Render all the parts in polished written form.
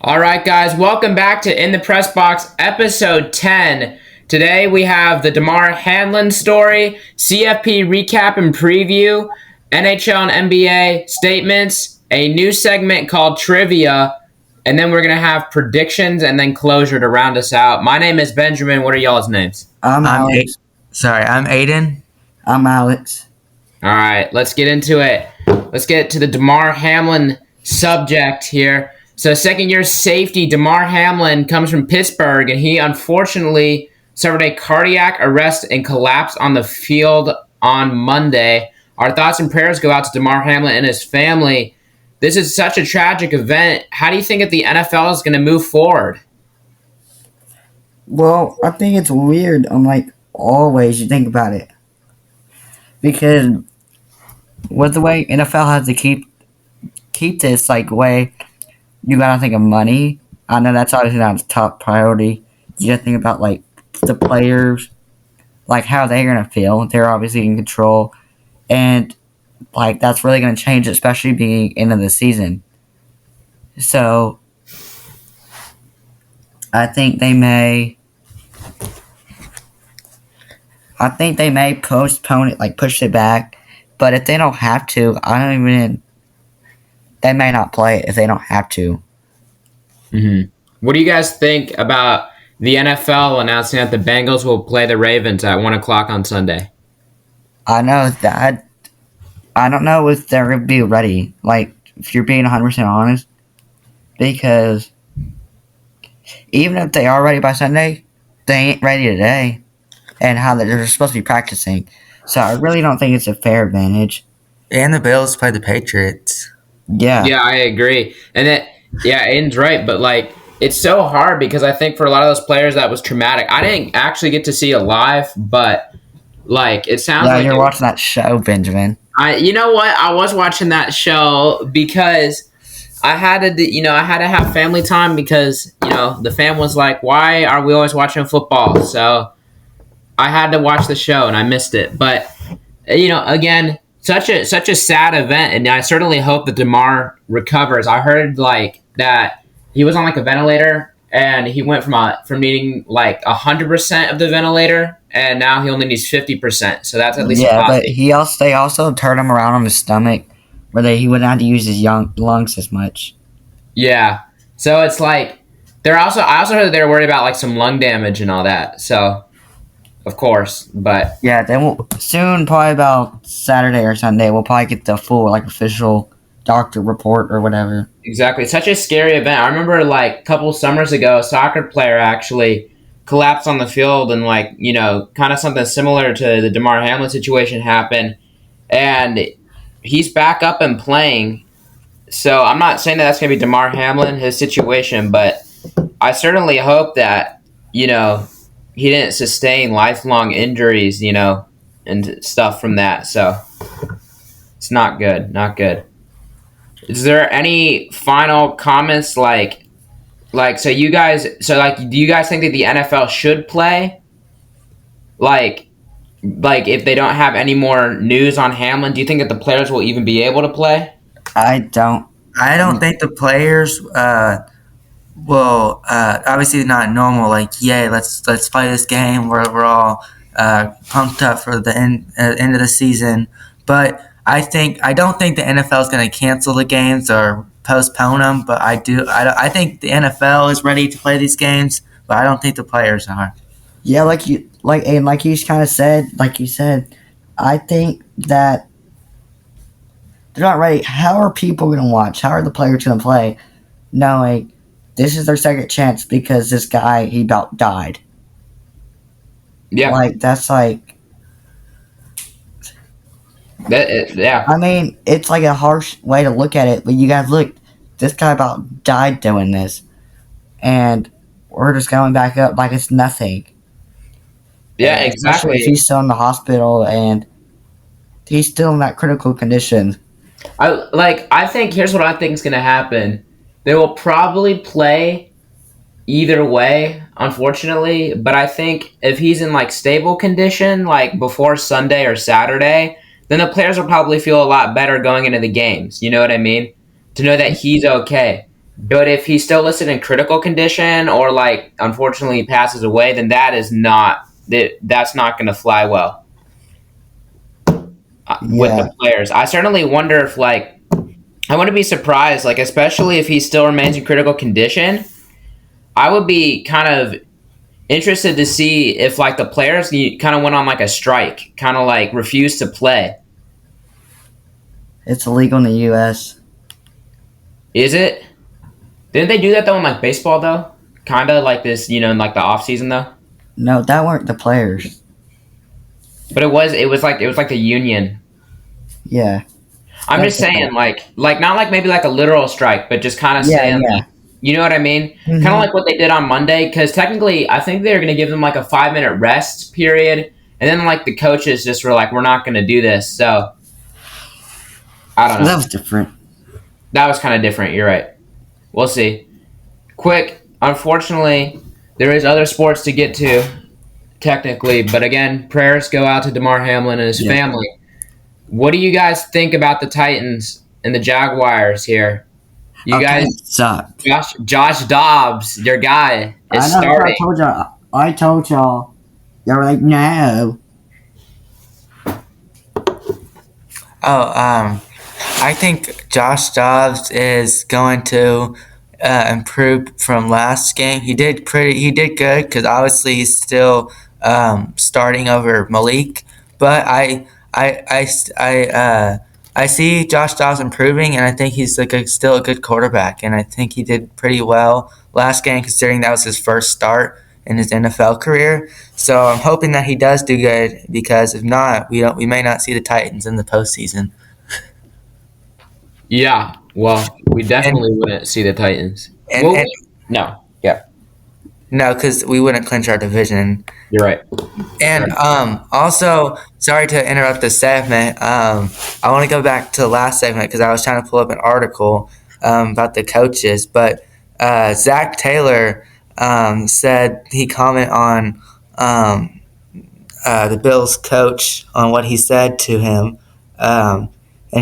All right, guys, welcome back to In the Pressbox, episode 10. Today we have the Damar Hamlin story, CFP recap and preview, NHL and NBA statements, a new segment called Trivia, and then we're going to have predictions and then closure to round us out. My name is Benjamin. What are y'all's names? I'm Alex. I'm Aiden. I'm Alex. All right, let's get into it. Let's get to the Damar Hamlin subject here. So second-year safety Damar Hamlin comes from Pittsburgh, and he unfortunately suffered a cardiac arrest and collapsed on the field on Monday. Our thoughts and prayers go out to Damar Hamlin and his family. This is such a tragic event. How do you think that the NFL is going to move forward? Well, I think it's weird on all ways you think about it. Because with the way NFL has to keep this way, you gotta think of money. I know that's obviously not the top priority. You gotta think about the players, how they're gonna feel. They're obviously in control, and that's really gonna change, especially being end of the season. So I think they may postpone it, push it back. But if they don't have to, they may not play it if they don't have to. Mm-hmm. What do you guys think about the NFL announcing that the Bengals will play the Ravens at 1 o'clock on Sunday? I know that. I don't know if they're going to be ready, if you're being 100% honest. Because even if they are ready by Sunday, they ain't ready today. And how they're supposed to be practicing. So I really don't think it's a fair advantage. And the Bills play the Patriots. Yeah. Yeah, I agree. And Aiden's right, but it's so hard because I think for a lot of those players that was traumatic. I didn't actually get to see it live, but it sounds like you're watching that show, Benjamin. You know what? I was watching that show because I had to have family time because the fam was like, "Why are we always watching football?" So I had to watch the show and I missed it. But again, such a sad event, and I certainly hope that Damar recovers. I heard that he was on a ventilator, and he went from needing 100% of the ventilator, and now he only needs 50%. So that's at least but they also turned him around on his stomach, where he wouldn't have to use his lungs as much. Yeah, so it's I also heard that they were worried about some lung damage and all that. So. Of course, but yeah, then we'll soon, probably about Saturday or Sunday, we'll probably get the full official doctor report or whatever. Exactly, it's such a scary event. I remember a couple summers ago, a soccer player actually collapsed on the field, and kind of something similar to the Damar Hamlin situation happened, and he's back up and playing. So I'm not saying that's going to be Damar Hamlin, his situation, but I certainly hope that he didn't sustain lifelong injuries, and stuff from that. So it's not good. Not good. Is there any final comments? Do you guys think that the NFL should play? If they don't have any more news on Hamlin, do you think that the players will even be able to play? I don't think the players will obviously not normal. Yay, let's play this game. We're all pumped up for the end of the season. But I don't think the NFL is going to cancel the games or postpone them. But I think the NFL is ready to play these games. But I don't think the players are. Yeah, you kind of said, you said, I think that they're not ready. How are people going to watch? How are the players going to play, knowing this is their second chance because this guy, he about died? Yeah. That's yeah. I mean, it's a harsh way to look at it, but you guys look, this guy about died doing this, and we're just going back up like it's nothing. Yeah, exactly. If he's still in the hospital and he's still in that critical condition. I think here's what I think is going to happen. They will probably play either way, unfortunately. But I think if he's in stable condition, before Sunday or Saturday, then the players will probably feel a lot better going into the games. You know what I mean? To know that he's okay. But if he's still listed in critical condition or like unfortunately passes away, then that's not going to fly well with Yeah, the players. I certainly wonder if like I wouldn't be surprised, like especially if he still remains in critical condition. I would be kind of interested to see if like the players kind of went on like a strike, kind of like refused to play. it's illegal in the U.S. Is it? Didn't they do that though in like baseball though? Kind of like this, in like the off season though. No, that weren't the players. But it was like the union. Yeah, I'm that's just saying like not like maybe like a literal strike, but just kind of yeah, saying yeah. like, you know what I mean? Kind of Hmm. like what they did on Monday, because technically I think they're going to give them like a 5 minute rest period, and then like the coaches just were like, we're not going to do this. So I don't So that know. was different. That was kind of different. You're right. We'll see. Quick, unfortunately, there is other sports to get to technically, but again, prayers go out to Damar Hamlin and his Yeah. family. What do you guys think about the Titans and the Jaguars here? You Okay, guys, sucked. Josh Dobbs, your guy, is I know. I starting. told y'all. I told y'all. Y'all were like, no. I think Josh Dobbs is going to improve from last game. He did good because obviously he's still starting over Malik. But I see Josh Dobbs improving, and I think he's like still a good quarterback. And I think he did pretty well last game, considering that was his first start in his NFL career. So I'm hoping that he does do good, because if not, we may not see the Titans in the postseason. Yeah, well, we And definitely wouldn't see the Titans. and, Well, and no, yeah, no, because we wouldn't clinch our division. you're right. You're And right. also, sorry to interrupt the segment. I want to go back to the last segment because I was trying to pull up an article about the coaches. But Zach Taylor said he commented on the Bills coach on what he said to him. And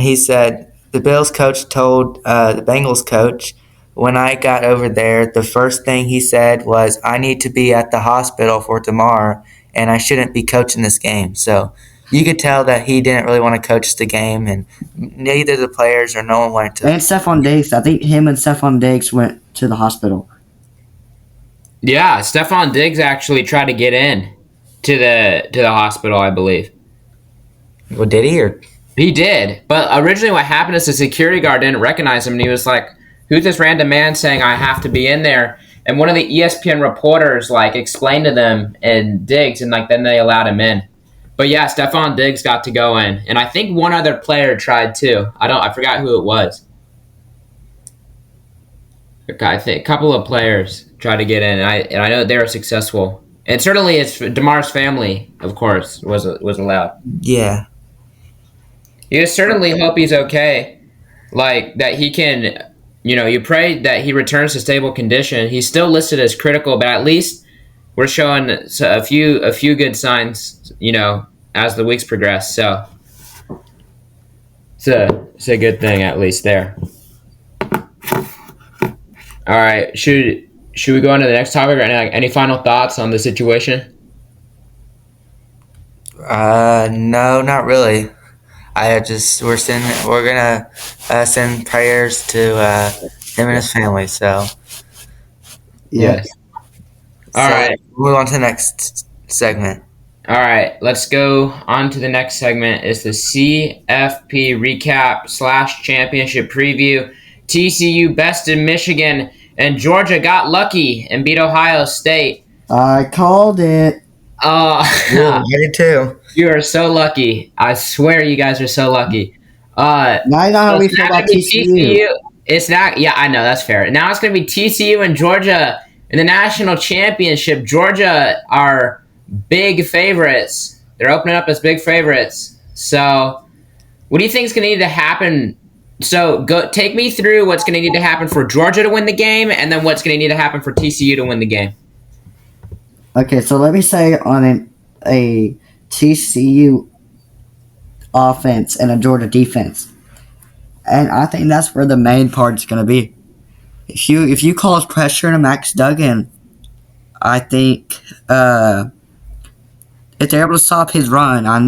he said the Bills coach told the Bengals coach, when I got over there, the first thing he said was, I need to be at the hospital for tomorrow, and I shouldn't be coaching this game. So you could tell that he didn't really want to coach the game, and neither the players or no one wanted to. And Stephon Diggs. I think him and Stephon Diggs went to the hospital. Yeah, Stephon Diggs actually tried to get in to the hospital, I believe. Well, did he? Or He did, but originally what happened is the security guard didn't recognize him, and he was like, "Who's this random man saying I have to be in there?" And one of the ESPN reporters like explained to them and Diggs, and like then they allowed him in. But yeah, Stephon Diggs got to go in, and I think one other player tried too. I forgot who it was. I think a couple of players tried to get in, and I know they were successful. And certainly, it's Damar's family, of course, was allowed. yeah. You certainly hope he's okay, like that he can. You pray that he returns to stable condition. He's still listed as critical, but at least we're showing a few good signs. As the weeks progress, so it's a good thing at least there. All right, should we go on to the next topic right now? Like, any final thoughts on the situation? No, not really. We're gonna send prayers to him and his family. Yeah. Yes. All So right. move on to the next segment. All right, let's go on to the next segment. It's the CFP recap / championship preview. TCU bested Michigan, and Georgia got lucky and beat Ohio State. I called it. I did too. You are so lucky. I swear you guys are so lucky. Now you know how So we it's feel not about gonna be TCU. It's not. Yeah, I know that's fair. Now it's going to be TCU and Georgia in the national championship. Georgia are big favorites. They're opening up as big favorites. So, what do you think is going to need to happen? So, take me through what's going to need to happen for Georgia to win the game, and then what's going to need to happen for TCU to win the game. Okay, so let me say on a TCU offense and a Georgia defense. And I think that's where the main part is going to be. if you cause pressure to Max Duggan, I think if they're able to stop his run, I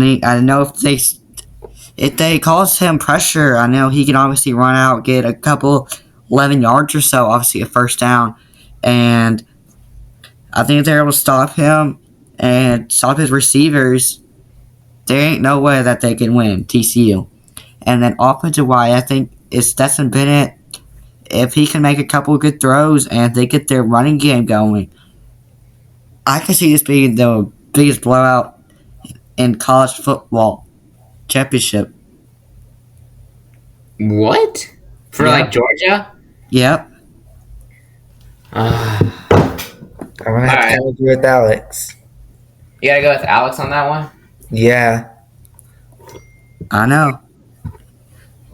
know if they cause him pressure, I know he can obviously run out, get a couple 11 yards or so, obviously a first down, and I think if they're able to stop him and stop his receivers, there ain't no way that they can win TCU. And then offensive wise, I think it's Stetson Bennett. If he can make a couple of good throws and they get their running game going, I can see this being the biggest blowout in college football championship. What? For Yeah. like Georgia? Yep. Uh, I'm gonna have Alright. to agree with Alex. you gotta go with Alex on that one? Yeah. I know.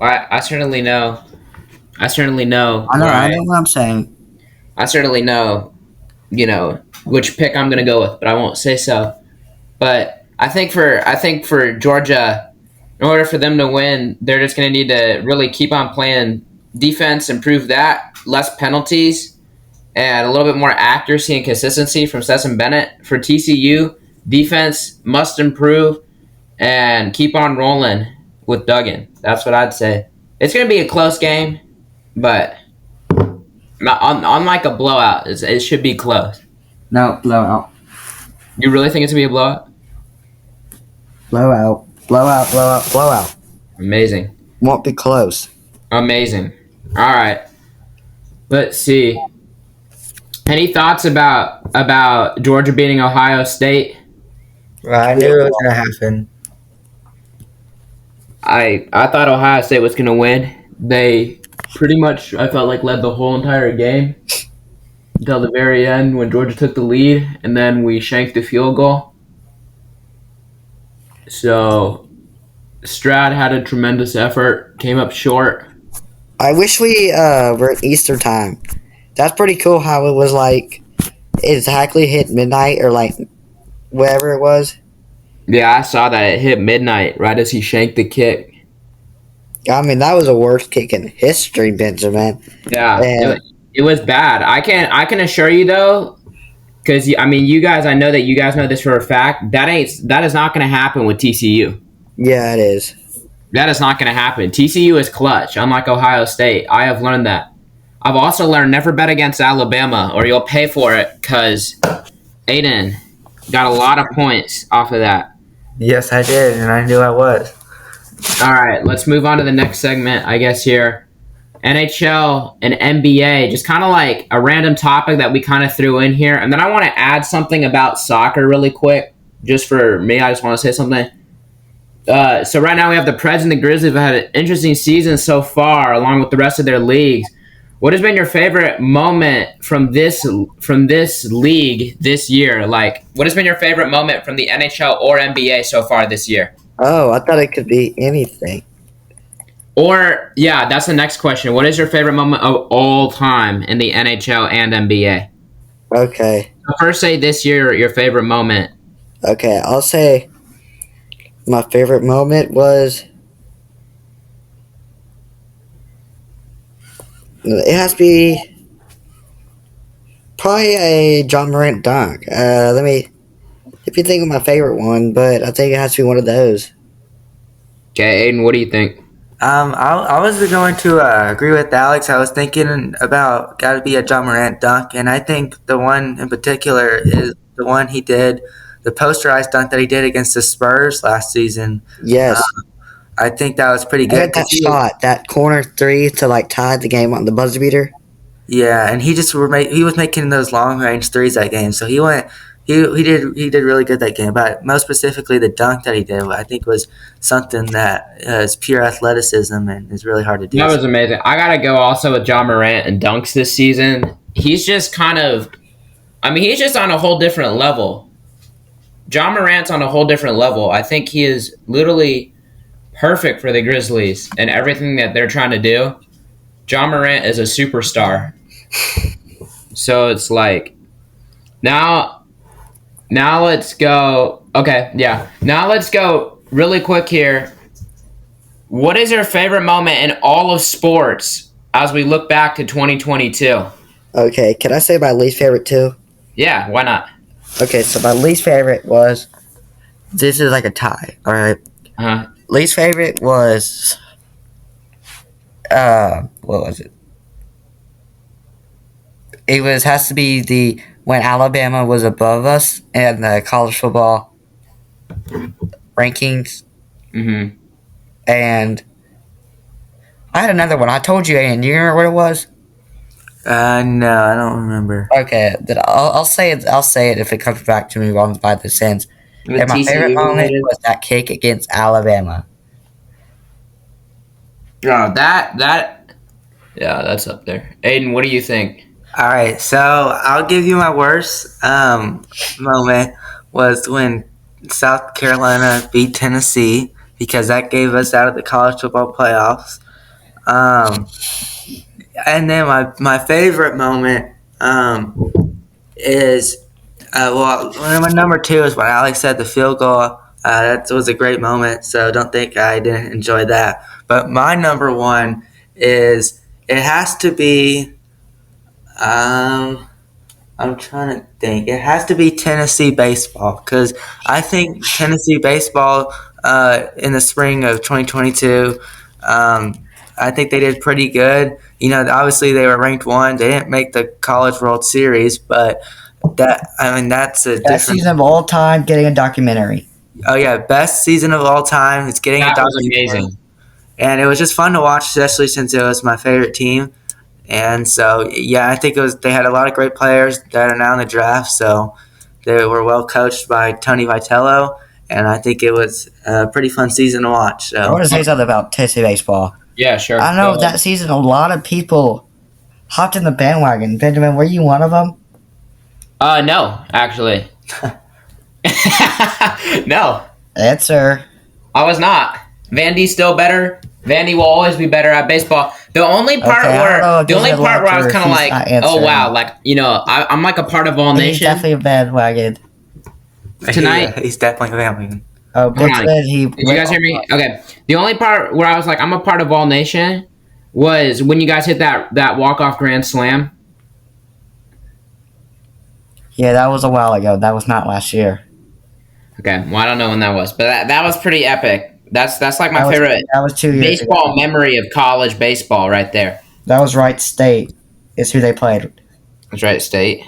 I certainly know. I certainly know. I know. where I know what I'm saying. I certainly know, which pick I'm gonna go with, but I won't say so. But I think for Georgia, in order for them to win, they're just gonna need to really keep on playing defense, improve that, less penalties, and a little bit more accuracy and consistency from Stetson Bennett. For TCU, defense must improve and keep on rolling with Duggan. That's what I'd say. It's gonna be a close game, but not unlike a blowout, it should be close. No, blowout. You really think it's gonna be a blowout? Blowout. Blowout, blowout, blowout. Amazing. Won't be close. Amazing. All right. Let's see. Any thoughts about Georgia beating Ohio State? Well, I knew it was gonna happen. I thought Ohio State was going to win. They pretty much, I felt like, led the whole entire game until the very end when Georgia took the lead, and then we shanked the field goal. So Stroud had a tremendous effort, came up short. I wish we were at Easter time. That's pretty cool how it was like exactly hit midnight or like whatever it was. Yeah, I saw that it hit midnight right as he shanked the kick. I mean, that was the worst kick in history, Benjamin. Yeah, And it was bad. I can assure you though, because I mean, I know that you guys know this for a fact. That is not going to happen with TCU. yeah, it is. That is not going to happen. TCU is clutch, unlike Ohio State. I have learned that. I've also learned never bet against Alabama, or you'll pay for it. Because Aiden got a lot of points off of that. Yes, I did, and I knew I was. All right, let's move on to the next segment, I guess, here. NHL and NBA, just kind of like a random topic that we kind of threw in here. And then I want to add something about soccer really quick. Just for me, I just want to say something. So right now we have the Preds and the Grizzlies have had an interesting season so far, along with the rest of their leagues. What has been your favorite moment from this league this year? Like, what has been your favorite moment from the NHL or NBA so far this year? Oh, I thought it could be anything. Or, yeah, that's the next question. What is your favorite moment of all time in the NHL and NBA? Okay. So first, say this year your favorite moment. Okay, I'll say my favorite moment was it has to be probably a John Morant dunk. If you think of my favorite one, but I think it has to be one of those. Okay, Aiden, what do you think? I was going to agree with Alex. I was thinking about got to be a John Morant dunk, and I think the one in particular is the one he did, the posterized dunk that he did against the Spurs last season. Yes. I think that was pretty I good. got that shot, that corner three to like tie the game on the buzzer beater. Yeah, and he was making those long range threes that game, so he did really good that game. But most specifically, the dunk that he did, I think, was something that is pure athleticism and is really hard to do. That was amazing. I gotta go also with John Morant and dunks this season. He's just he's just on a whole different level. John Morant's on a whole different level. I think he is literally perfect for the Grizzlies and everything that they're trying to do. John Morant is a superstar. So it's like, now let's go. Okay, yeah. Now let's go really quick here. What is your favorite moment in all of sports as we look back to 2022. Okay, can I say my least favorite too? Yeah, why not? Okay, so my least favorite was this is like a tie. All right, Uh-huh. least favorite was what was it? It was has to be the when Alabama was above us in the college football rankings, Mm-hmm. and I had another one. I told you, Aiden. Do you remember what it was? No, I don't remember. Okay, then I'll say it. I'll say it if it comes back to me while by the sense. The And my favorite TCU moment related. was that kick against Alabama. Oh, that. Yeah, that's up there. Aiden, what do you think? All right, so I'll give you my worst moment was when South Carolina beat Tennessee because that gave us out of the college football playoffs. Um, and then my favorite moment is my number two is when Alex had the field goal. That was a great moment, so don't think I didn't enjoy that. But my number one is it has to be. I'm trying to think. It has to be Tennessee baseball because I think Tennessee baseball in the spring of 2022. I think they did pretty good. You know, obviously they were ranked one. They didn't make the College World Series, but that's a Best different. season of all time, getting a documentary. Oh yeah, best season of all time. It's getting a That was documentary, amazing. and it was just fun to watch, especially since it was my favorite team. And so, yeah, I think it was. They had a lot of great players that are now in the draft. So they were well coached by Tony Vitello, and I think it was a pretty fun season to watch. I want So to say something about Tennessee baseball. Yeah, sure. I Go know ahead. that season a lot of people hopped in the bandwagon. Benjamin, were you one of them? No, actually. No, Answer. I was not. Vandy's still better. Vandy will always be better at baseball. The only part Okay, I don't know if the this only is a part where I was lecture kind if of he's like, not oh answering. wow, like I'm like a part of All He's Nation definitely a bandwagon. tonight. yeah, he's definitely a family. Oh, Hold on, Benjamin, he did you guys hear me? Okay, the only part where I was like, I'm a part of All Nation was when you guys hit that walk off grand slam. Yeah, that was a while ago. That was not last year. Okay, well I don't know when that was, but that was pretty epic. That's like my That was favorite that was 2 years baseball ago. memory of college baseball right there. That was Wright State. Is who they played. That's right, State.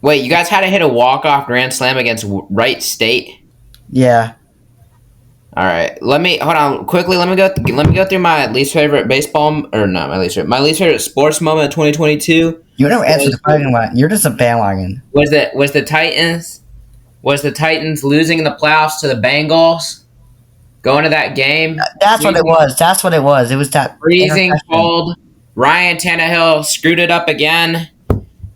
Wait, you guys had to hit a walk-off grand slam against Wright State? Yeah. All right, let me hold on quickly. Let me go through my least favorite baseball, or not my least favorite sports moment of 2022 You never answered the was question. You're just a bandwagon. was the Titans losing in the playoffs to the Bengals, going to that game, That's what it was. That's what it was. It was that freezing interception. cold. Ryan Tannehill screwed it up again.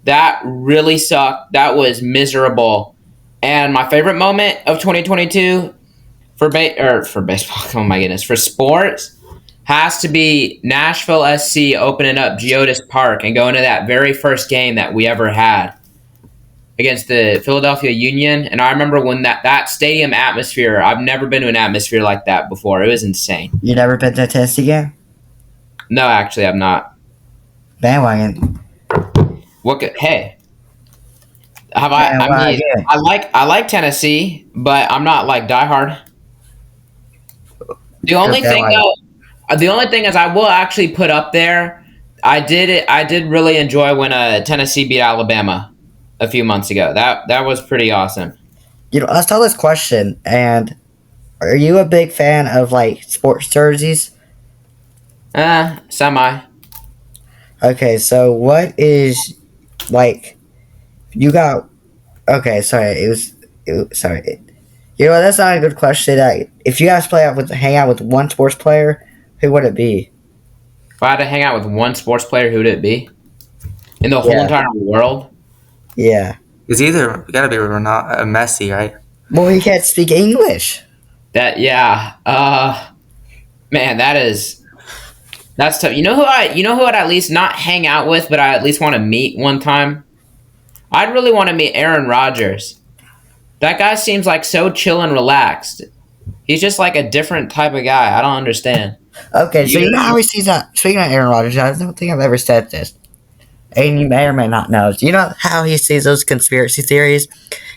That really sucked. That was miserable. And my favorite moment of 2022 for baseball, oh my goodness, for sports has to be Nashville SC opening up Geodis Park and going to that very first game that we ever had against the Philadelphia Union. And I remember when that stadium atmosphere, I've never been to an atmosphere like that before. It was insane. You never been to a Tennessee game? No, actually, I'm not. Bandwagon. Hey, have I? I mean, Bandwagon. I like Tennessee, but I'm not like diehard. The only You're thing bandwagon. though, the only thing is I will actually put up there. I did really enjoy when Tennessee beat Alabama a few months ago. That was pretty awesome. You know, I saw this question, and are you a big fan of like sports jerseys? Semi. Okay, so what is like you got? Okay, sorry, sorry. You know, that's not a good question. If you guys hang out with one sports player, who would it be? If I had to hang out with one sports player, who would it be? In the whole Yeah, entire world? yeah. It's either got to be Ronaldo, Messi, right? Well, he can't speak English. That yeah. Man, that's tough. You know who I'd at least not hang out with, but I at least want to meet one time? I'd really want to meet Aaron Rodgers. That guy seems like so chill and relaxed. He's just like a different type of guy. I don't understand. Okay, so You you know know, how he sees that. Speaking of Aaron Rodgers, I don't think I've ever said this, and you may or may not know. You know how he sees those conspiracy theories,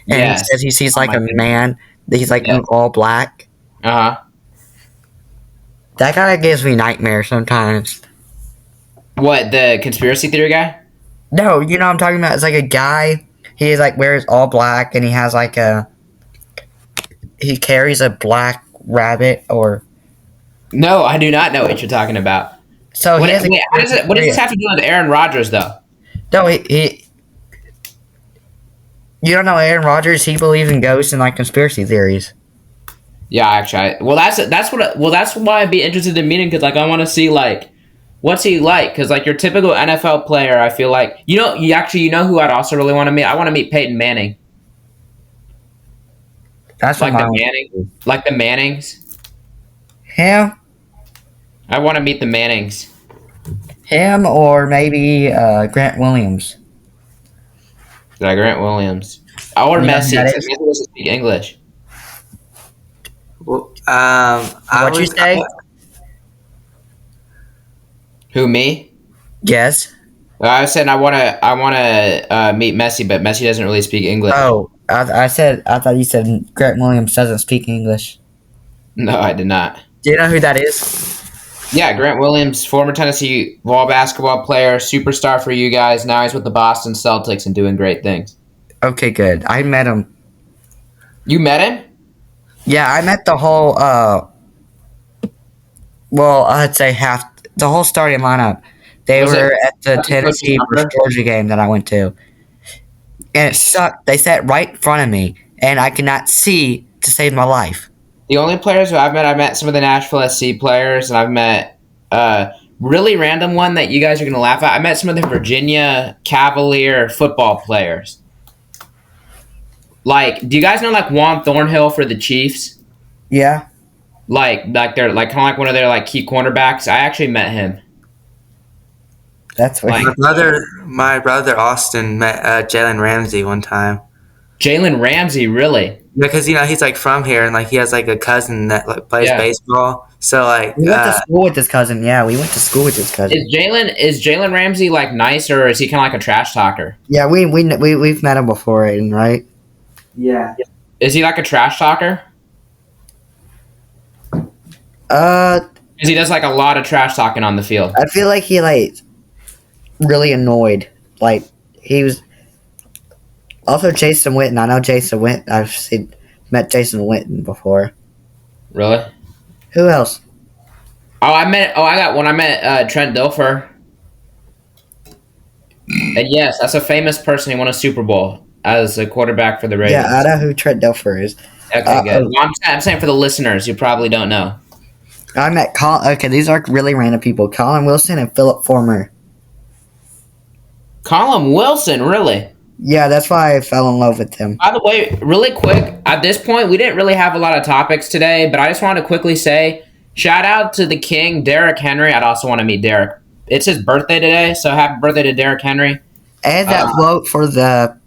and he yes. says he sees Oh like my a goodness. man that he's like in Yes. all black. Uh huh. That kind of gives me nightmares sometimes. What, the conspiracy theory guy? No, you know what I'm talking about. It's like a guy. He like wears all black, and he has like a. He carries a black rabbit, or No, I do not know what you're talking about. so he What? has a Wait, how does conspiracy it? What does theory. this have to do with Aaron Rodgers, though? No, he. You don't know Aaron Rodgers? He believes in ghosts and like conspiracy theories. Yeah, actually. Well, that's why I'd be interested in meeting because like I want to see like what's he like because like your typical NFL player, I feel like you know who I'd also really want to meet. I want to meet Peyton Manning, That's what like my like the Mannings. him, I want to meet the Mannings. him, or maybe Grant Williams. Like Grant Williams or You know who Messi, that because is? Messi doesn't speak English. Well, What'd you say? Who, me? Yes. I said I want to meet Messi, but Messi doesn't really speak English. Oh, I thought you said Grant Williams doesn't speak English. No, I did not. Do you know who that is? Yeah, Grant Williams, former Tennessee ball basketball player, superstar for you guys. Now he's with the Boston Celtics and doing great things. Okay, good. I met him. You met him? Yeah, I met the whole. Well, I'd say half the whole starting lineup. They Was it were at the Coach's Tennessee versus number? Georgia game that I went to, and it sucked. They sat right in front of me, and I could not see to save my life. The only players who I've met some of the Nashville SC players, and I've met really random one that you guys are gonna laugh at. I met some of the Virginia Cavalier football players. Like, do you guys know like Juan Thornhill for the Chiefs? Yeah, Like they're like kind of like one of their like key cornerbacks. I actually met him. that's what. Like my brother Austin met Jalen Ramsey one time. Jalen Ramsey, really? Because he's like from here, and like he has like a cousin that like plays Yeah. baseball. So like We went to school with his cousin. Yeah, we went to school with his cousin. Is Jalen Ramsey like nice or is he kind of like a trash talker? Yeah, we've met him before, Aiden, right? yeah. Is he like a trash talker? Uh, Because he does like a lot of trash talking on the field. I feel like he like really annoyed. Like he was. Also, Jason Witten. I know Jason Witten. Met Jason Witten before. Really? Who else? I got one. I met Trent Dilfer. And yes, that's a famous person. He won a Super Bowl as a quarterback for the Ravens. Yeah, I know who Trent Dilfer is. Okay, good. Well, I'm saying for the listeners, you probably don't know. I met Colin. Okay, these are really random people. Colin Wilson and Philip Former. Colin Wilson, really? Yeah, that's why I fell in love with him. By the way, really quick, at this point, we didn't really have a lot of topics today, but I just wanted to quickly say, shout out to the king, Derrick Henry. I'd also want to meet Derrick. It's his birthday today, so happy birthday to Derrick Henry. And that vote for the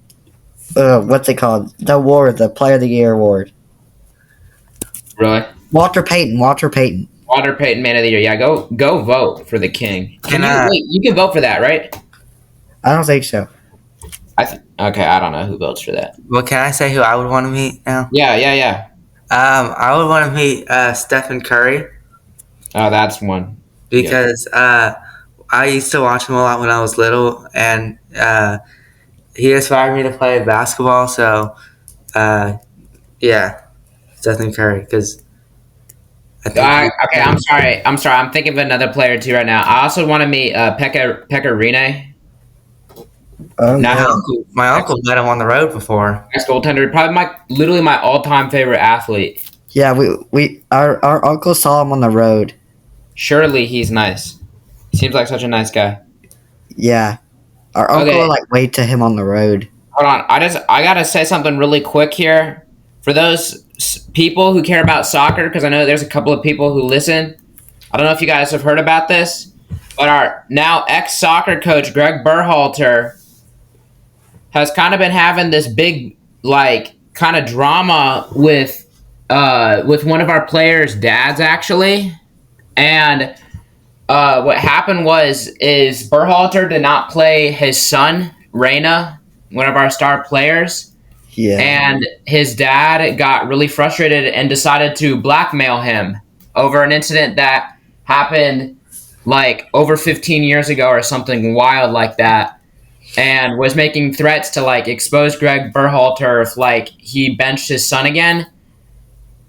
what's it called? The award, the Player of the Year award. Really? Walter Payton. Walter Payton, Man of the Year. Yeah, go vote for the king. You can vote for that, right? I don't think so. Okay, I don't know who votes for that. Well, can I say who I would want to meet now? Yeah. I would want to meet Stephen Curry Oh, that's one. because I used to watch him a lot when I was little, and he inspired me to play basketball. So, yeah, Stephen Curry because I think. Okay, I'm sorry. I'm thinking of another player too right now. I also want to meet Pekka Rinne. Oh, Now, My uncle met him on the road before. ex goaltender, probably literally my all-time favorite athlete. yeah. Our uncle saw him on the road. Surely he's nice. He seems like such a nice guy. Yeah, our uncle Okay. like waved to him on the road. Hold on, I gotta say something really quick here for those people who care about soccer, because I know there's a couple of people who listen. I don't know if you guys have heard about this, but our now ex-soccer coach Greg Berhalter has kind of been having this big like kind of drama with one of our players' dads actually. And what happened is Berhalter did not play his son Reyna, one of our star players, Yeah. and his dad got really frustrated and decided to blackmail him over an incident that happened like over 15 years ago or something wild like that, and was making threats to like expose Greg Berhalter if like he benched his son again.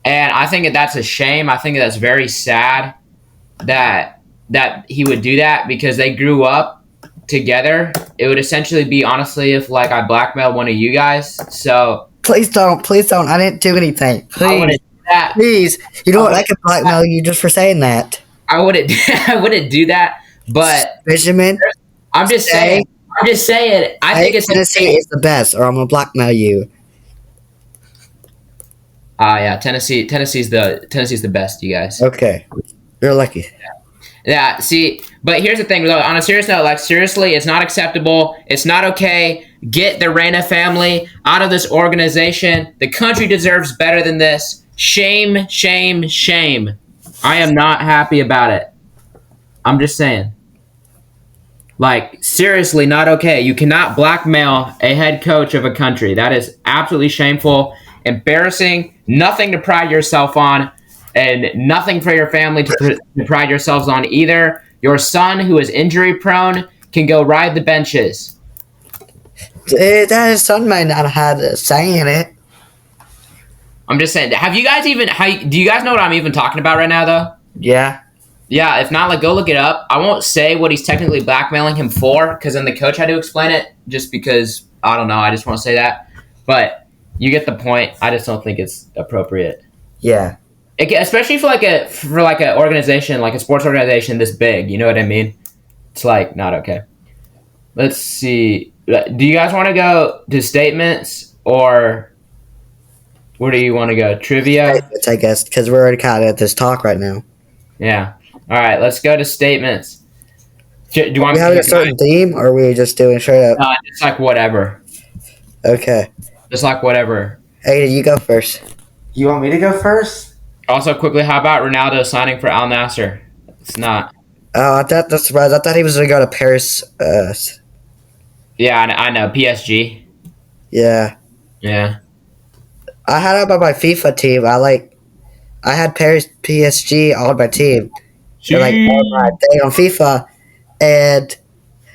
And I think that's a shame. I think that's very sad that he would do that because they grew up together. It would essentially be honestly if like I blackmailed one of you guys. So Please don't. Please don't. I didn't do anything. I wouldn't Please. do that. Please. You know what? I could blackmail you just for saying that. I wouldn't. I wouldn't do that. But Benjamin, I'm just Say- saying. I'm just saying. I think it's Tennessee is the best, or I'm gonna blackmail you. yeah. Tennessee's the best. You guys. Okay. You're lucky. Yeah, see, but here's the thing, though. On a serious note, like, seriously, it's not acceptable. It's not okay. Get the Reyna family out of this organization. The country deserves better than this. Shame, shame, shame. I am not happy about it. I'm just saying. Like, seriously, not okay. You cannot blackmail a head coach of a country. That is absolutely shameful, embarrassing, nothing to pride yourself on, and nothing for your family to pride yourselves on either. Your son, who is injury prone, can go ride the benches. That his son might not have had a say in it. I'm just saying. Have you guys even? Do you guys know what I'm even talking about right now, though? Yeah. Yeah. If not, like, go look it up. I won't say what he's technically blackmailing him for, because then the coach had to explain it. Just because I don't know. I just want to say that. But you get the point. I just don't think it's appropriate. Yeah. Especially for like an organization, like a sports organization this big, you know what I mean? It's like not okay. Let's see. Do you guys want to go to statements or where do you want to go? Trivia? I guess, because we're already kind of at this talk right now. Yeah. All right. Let's go to statements. Do you want we me have to a certain theme, or are we just doing straight up? It's like whatever. Okay. Just like whatever. Aiden, you go first. You want me to go first? Also, quickly, how about Ronaldo signing for Al Nassr? It's not. Oh, that's surprised. I thought he was going to go to Paris. Yeah, I know. PSG. Yeah. Yeah. I had it on my FIFA team. I had Paris PSG on my team. They're like on my thing on FIFA. And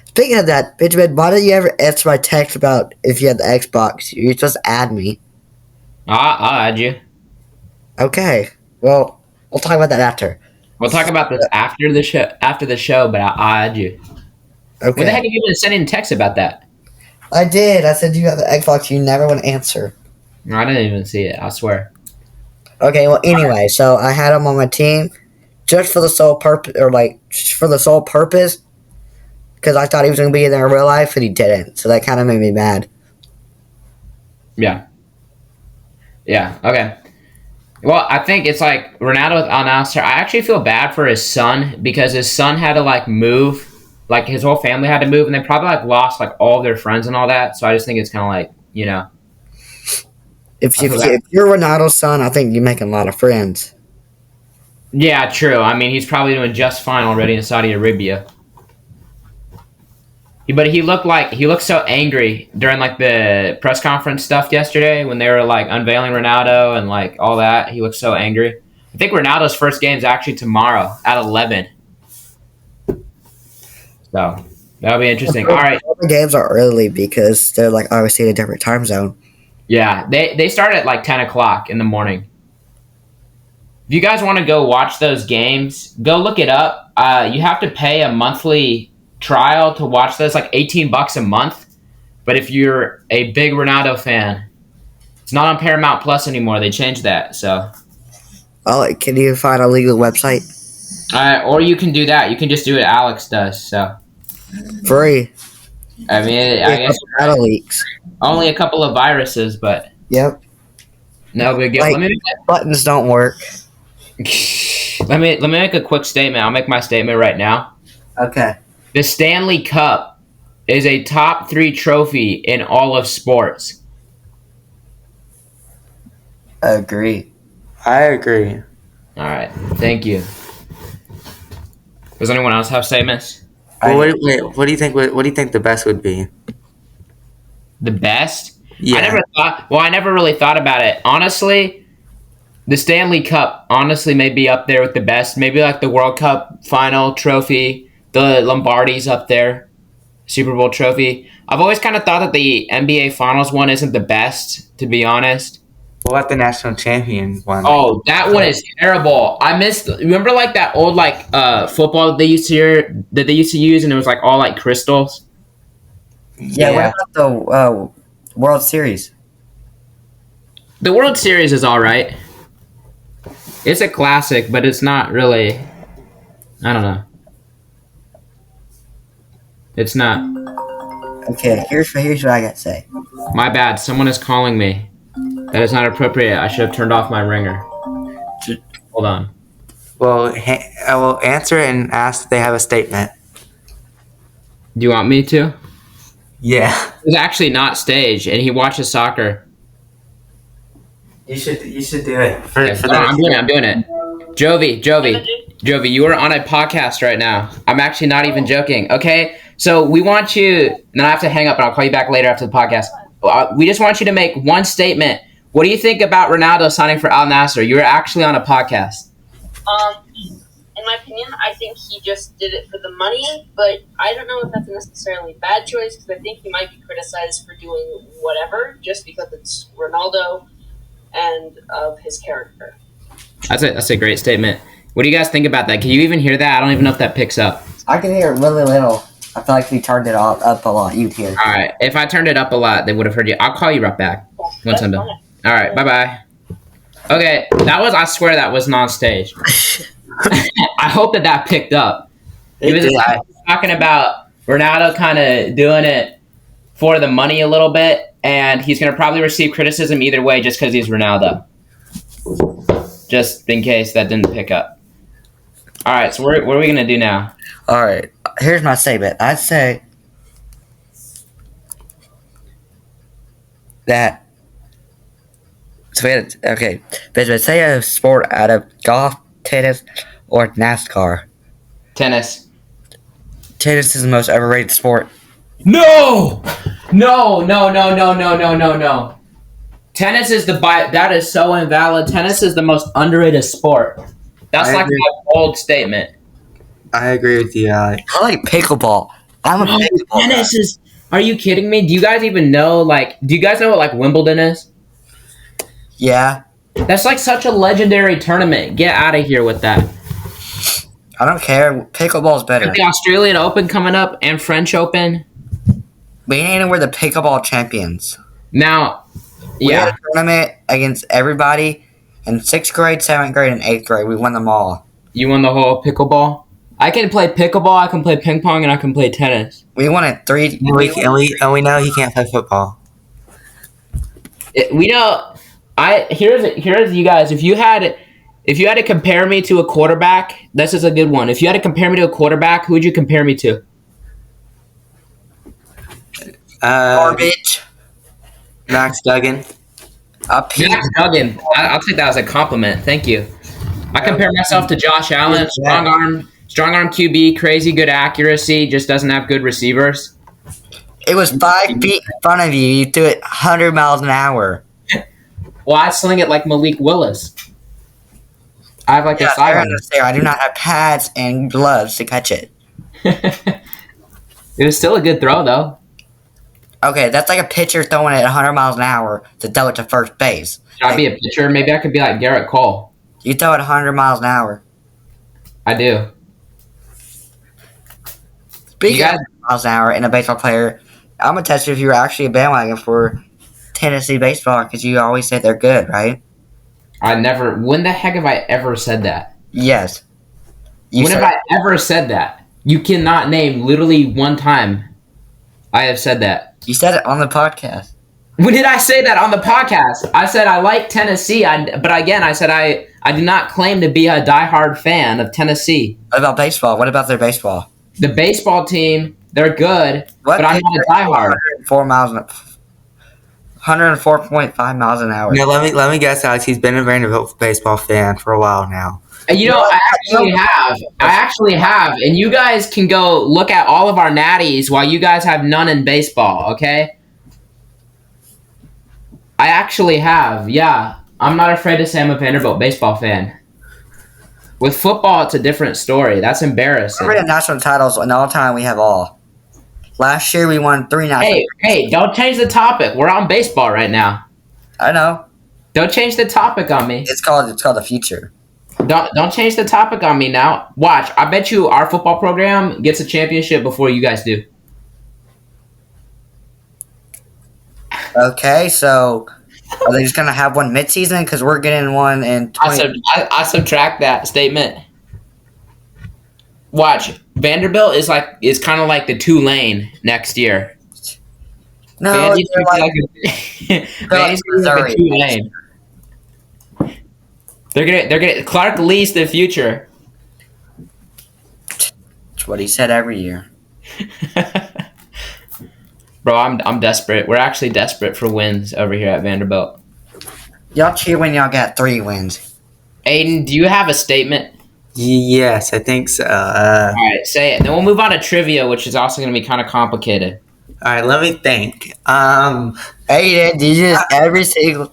speaking of that, Benjamin, why didn't you ever answer my text about if you had the Xbox? You're supposed to add me. I'll add you. Okay. Well, we'll talk about that after. We'll talk about this after the show, but I'll add you. Okay. When the heck have you been sending texts about that? I did. I said you have the Xbox. You never want to answer. No, I didn't even see it. I swear. Okay. Well, anyway, so I had him on my team just for the sole purpose, because I thought he was going to be in there in real life, and he didn't. So that kind of made me mad. Yeah. Yeah. Okay. Well, I think it's like Ronaldo with Al Nassr. I actually feel bad for his son because his son had to like move, like his whole family had to move, and they probably like lost like all of their friends and all that. So I just think it's kind of like, you know. If you're Ronaldo's son, I think you're making a lot of friends. Yeah, true. I mean, he's probably doing just fine already in Saudi Arabia. But he looked so angry during like the press conference stuff yesterday when they were like unveiling Ronaldo and like all that. He looked so angry. I think Ronaldo's first game is actually tomorrow at 11. So that'll be interesting. All right. All the games are early because they're like obviously in a different time zone. Yeah, they start at like 10 o'clock in the morning. If you guys want to go watch those games, go look it up. You have to pay a monthly trial to watch this, like $18 a month. But if you're a big Ronaldo fan, it's not on Paramount Plus anymore. They changed that. So, Can you find a legal website? or you can do that. You can just do what Alex does. So, Free. I mean, I guess Data leaks. only a couple of viruses, but Yep. no big deal. Like, buttons don't work. Let me make a quick statement. I'll make my statement right now. Okay. The Stanley Cup is a top 3 trophy in all of sports. Agree. I agree. All right. Thank you. Does anyone else have statements? Well, what do you think? What do you think the best would be? The best? Yeah. I never really thought about it. Honestly, the Stanley Cup honestly may be up there with the best. Maybe like the World Cup final trophy, the Lombardi's up there, Super Bowl trophy. I've always kind of thought that the NBA Finals one isn't the best, to be honest. What about the national champion one? Oh, that one is terrible. I missed. Remember, like that old football that they used to use, and it was like all like crystals. Yeah, what about the World Series? The World Series is all right. It's a classic, but it's not really. I don't know. It's not. Okay, here's what I got to say. My bad. Someone is calling me. That is not appropriate. I should have turned off my ringer. Hold on. Well, I will answer it and ask if they have a statement. Do you want me to? Yeah. He's actually not staged, and he watches soccer. You should do it. I'm doing it. Jovi, you are on a podcast right now. I'm actually not even joking. Okay, so we want you. Then I have to hang up, and I'll call you back later after the podcast. We just want you to make one statement. What do you think about Ronaldo signing for Al Nassr? You were actually on a podcast. In my opinion, I think he just did it for the money, but I don't know if that's a necessarily bad choice because I think he might be criticized for doing whatever just because it's Ronaldo and of his character. That's a great statement. What do you guys think about that? Can you even hear that? I don't even know if that picks up. I can hear it really little. I feel like we turned it up a lot. You hear? All right. If I turned it up a lot, they would have heard you. I'll call you right back once I'm done. All right. Bye-bye. Okay. I swear that was non-staged. I hope that picked up. He was talking about Ronaldo kind of doing it for the money a little bit, and he's going to probably receive criticism either way just because he's Ronaldo. Just in case that didn't pick up. All right, so what are we going to do now? All right, here's my statement. I'd say that. But say a sport out of golf, tennis, or NASCAR. Tennis. Tennis is the most overrated sport. No! Tennis is that is so invalid. Tennis is the most underrated sport. That's like my bold statement. I agree with you, Alec. I like pickleball. I'm a pickleball tennis guy. is. Are you kidding me? Do you guys even know? Do you guys know what Wimbledon is? Yeah. That's like such a legendary tournament. Get out of here with that. I don't care. Pickleball's better. With the Australian Open coming up and French Open. We ain't even we're the pickleball champions. Now, we had a tournament against everybody in 6th grade, 7th grade, and 8th grade. We won them all. You won the whole pickleball? I can play pickleball, I can play ping pong, and I can play tennis. We won it 3. And we know he can't play football. Here's you guys. If you had to compare me to a quarterback, this is a good one. If you had to compare me to a quarterback, who would you compare me to? Garbage. Max Duggan. Max Duggan. I'll take that as a compliment. Thank you. I compare myself to Josh Allen. Strong arm QB, crazy good accuracy, just doesn't have good receivers. It was 5 feet in front of you. You threw it 100 miles an hour. Well, I sling it like Malik Willis. I have a sidearm. I do not have pads and gloves to catch it. It was still a good throw, though. Okay, that's like a pitcher throwing it 100 miles an hour to throw it to first base. Should I be a pitcher? Maybe I could be like Garrett Cole. You throw it 100 miles an hour. I do. Speaking of miles an hour and a baseball player, I'm going to test you if you were actually a bandwagon for Tennessee baseball because you always say they're good, right? When the heck have I ever said that? Yes. When have I ever said that? You cannot name literally one time I have said that. You said it on the podcast. When did I say that on the podcast? I said I like Tennessee, but again, I said I do not claim to be a diehard fan of Tennessai. What about baseball? What about their baseball? The baseball team, they're good, but I'm not a diehard. 104.5 miles an hour. No, let me guess, Alex. He's been a Vanderbilt baseball fan for a while now. I actually have. I actually have. And you guys can go look at all of our natties while you guys have none in baseball, okay? I actually have. Yeah. I'm not afraid to say I'm a Vanderbilt baseball fan. With football, it's a different story. That's embarrassing. Remember the national titles, and all time we have all. Last year we won 3 national. Hey, don't change the topic. We're on baseball right now. I know. Don't change the topic on me. It's called the future. Don't change the topic on me now. Watch. I bet you our football program gets a championship before you guys do. Okay, so are they just gonna have one midseason? Because we're getting one in 20. I subtract that statement. Watch. Vanderbilt is kind of like the Tulane next year. No, Vandy's they're like Vandy's like a Tulane. They're gonna Clark Lee's the future. That's what he said every year. Bro, I'm desperate. We're actually desperate for wins over here at Vanderbilt. Y'all cheer when y'all got 3 wins. Aiden, do you have a statement? Yes, I think so. All right, say it. Then we'll move on to trivia, which is also going to be kind of complicated. All right, let me think. Aiden, did you just every single...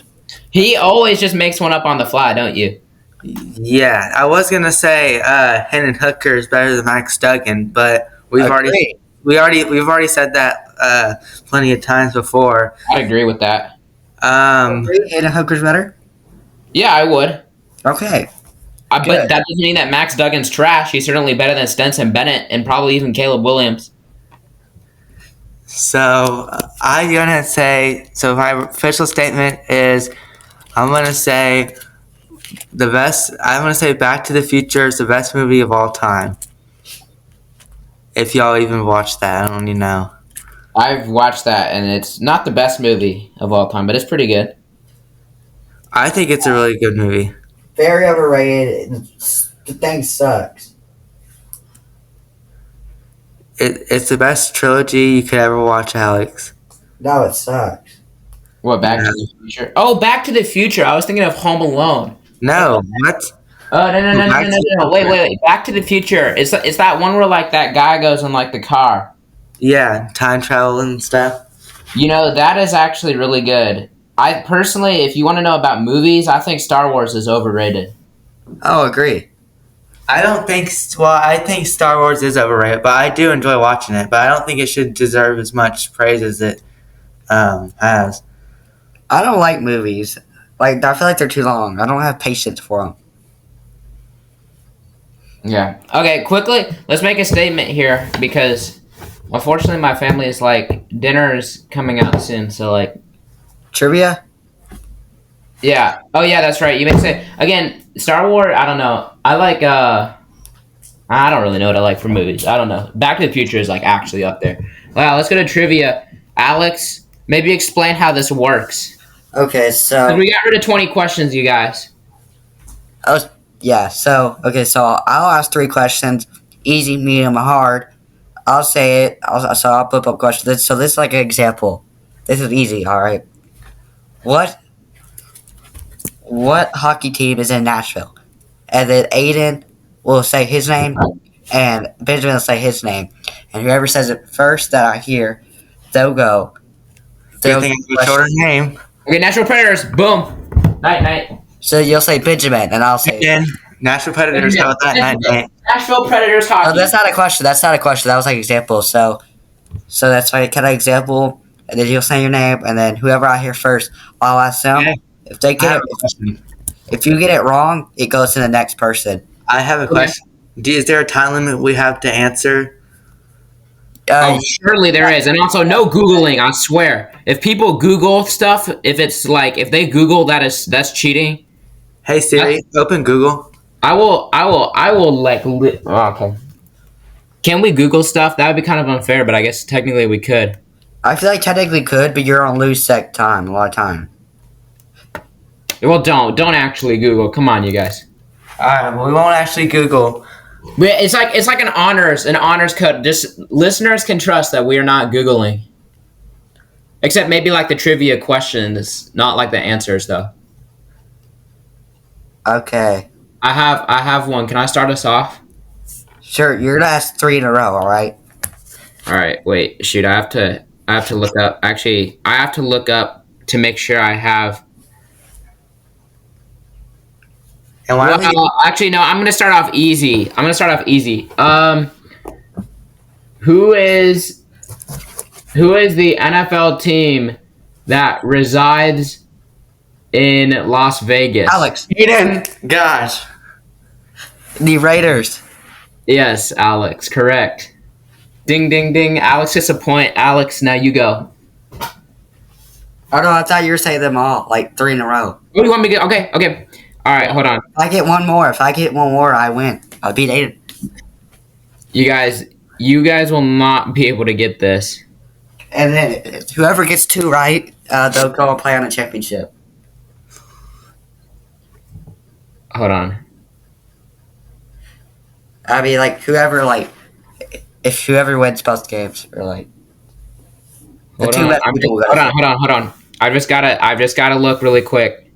He always just makes one up on the fly, don't you? Yeah, I was gonna say Hendon Hooker is better than Max Duggan, but we've already said that plenty of times before. I'd agree with that. Aiden Hooker's better? Yeah, I would. Okay. But that doesn't mean that Max Duggan's trash. He's certainly better than Stenson Bennett and probably even Caleb Williams. So I'm gonna say. So my official statement is, I'm gonna say the best. I'm gonna say Back to the Future is the best movie of all time. If y'all even watched that, I don't even know. I've watched that, and it's not the best movie of all time, but it's pretty good. I think it's a really good movie. Very overrated. The thing sucks. It's the best trilogy you could ever watch, Alex. No, it sucks. What, Back to the Future? Oh, Back to the Future. I was thinking of Home Alone. No, what? Oh, no. Wait. Back to the Future. It's that one where, like, that guy goes in, like, the car. Yeah, time travel and stuff. You know, that is actually really good. I personally, if you want to know about movies, I think Star Wars is overrated. Oh, agree. I don't think. Well, I think Star Wars is overrated, but I do enjoy watching it. But I don't think it should deserve as much praise as it has. I don't like movies. Like, I feel like they're too long. I don't have patience for them. Yeah. Okay, quickly, let's make a statement here because unfortunately my family is like, dinner is coming out soon, so like. Trivia? Yeah. Oh, yeah, that's right. You may say, again, Star Wars, I don't know. I like, I don't really know what I like for movies. I don't know. Back to the Future is like actually up there. Wow, let's go to trivia. Alex, maybe explain how this works. Okay, so... We got rid of 20 questions, you guys. Yeah, so I'll ask 3 questions. Easy, medium, hard. I'll say it. I'll put up questions. So this is like an example. This is easy, alright? What hockey team is in Nashville? And then Aiden will say his name, and Benjamin will say his name. And whoever says it first that I hear, they'll go. Good thing I a shorter name. Okay, Nashville Predators. Boom. Night. So you'll say Benjamin, and I'll say... Again, Nashville Predators. How about that? Night. Nashville Predators hockey. Oh, that's not a question. That was like example. So that's like kind of example. And then you'll say your name, and then whoever I hear first, I'll ask them. Okay. If they get if you get it wrong, it goes to the next person. I have a question. Is there a time limit we have to answer? Surely there is, and also no Googling. I swear, if people Google stuff, if they Google that's cheating. Hey Siri, open Google. I will okay. Can we Google stuff? That would be kind of unfair, but I guess technically we could. I feel like technically could, but you're on lose sec time a lot of time. Well, don't actually Google. Come on, you guys. All right, well, we won't actually Google. But it's like an honors code. Just listeners can trust that we are not Googling. Except maybe like the trivia questions, not like the answers though. Okay. I have one. Can I start us off? Sure, you're gonna ask 3 in a row, alright? All right. Wait. Shoot. I have to look up. Actually, I have to look up to make sure I have. And why Well, don't we? actually, no. I'm gonna start off easy. Who is the NFL team that resides in Las Vegas? Alex, Aiden, gosh. the Raiders. Yes, Alex. Correct. Ding, ding, ding. Alex gets a point. Alex, now you go. Oh no, I thought you were saying them all, like 3 in a row. What do you want me to get? Okay, okay. All right, hold on. If I get one more, I win. I'll beat Aiden. You guys will not be able to get this. And then whoever gets 2 right, they'll go and play on a championship. Hold on. I mean, like if whoever wins both games, or like the Hold two on. best people will go. Hold on. I just gotta look really quick.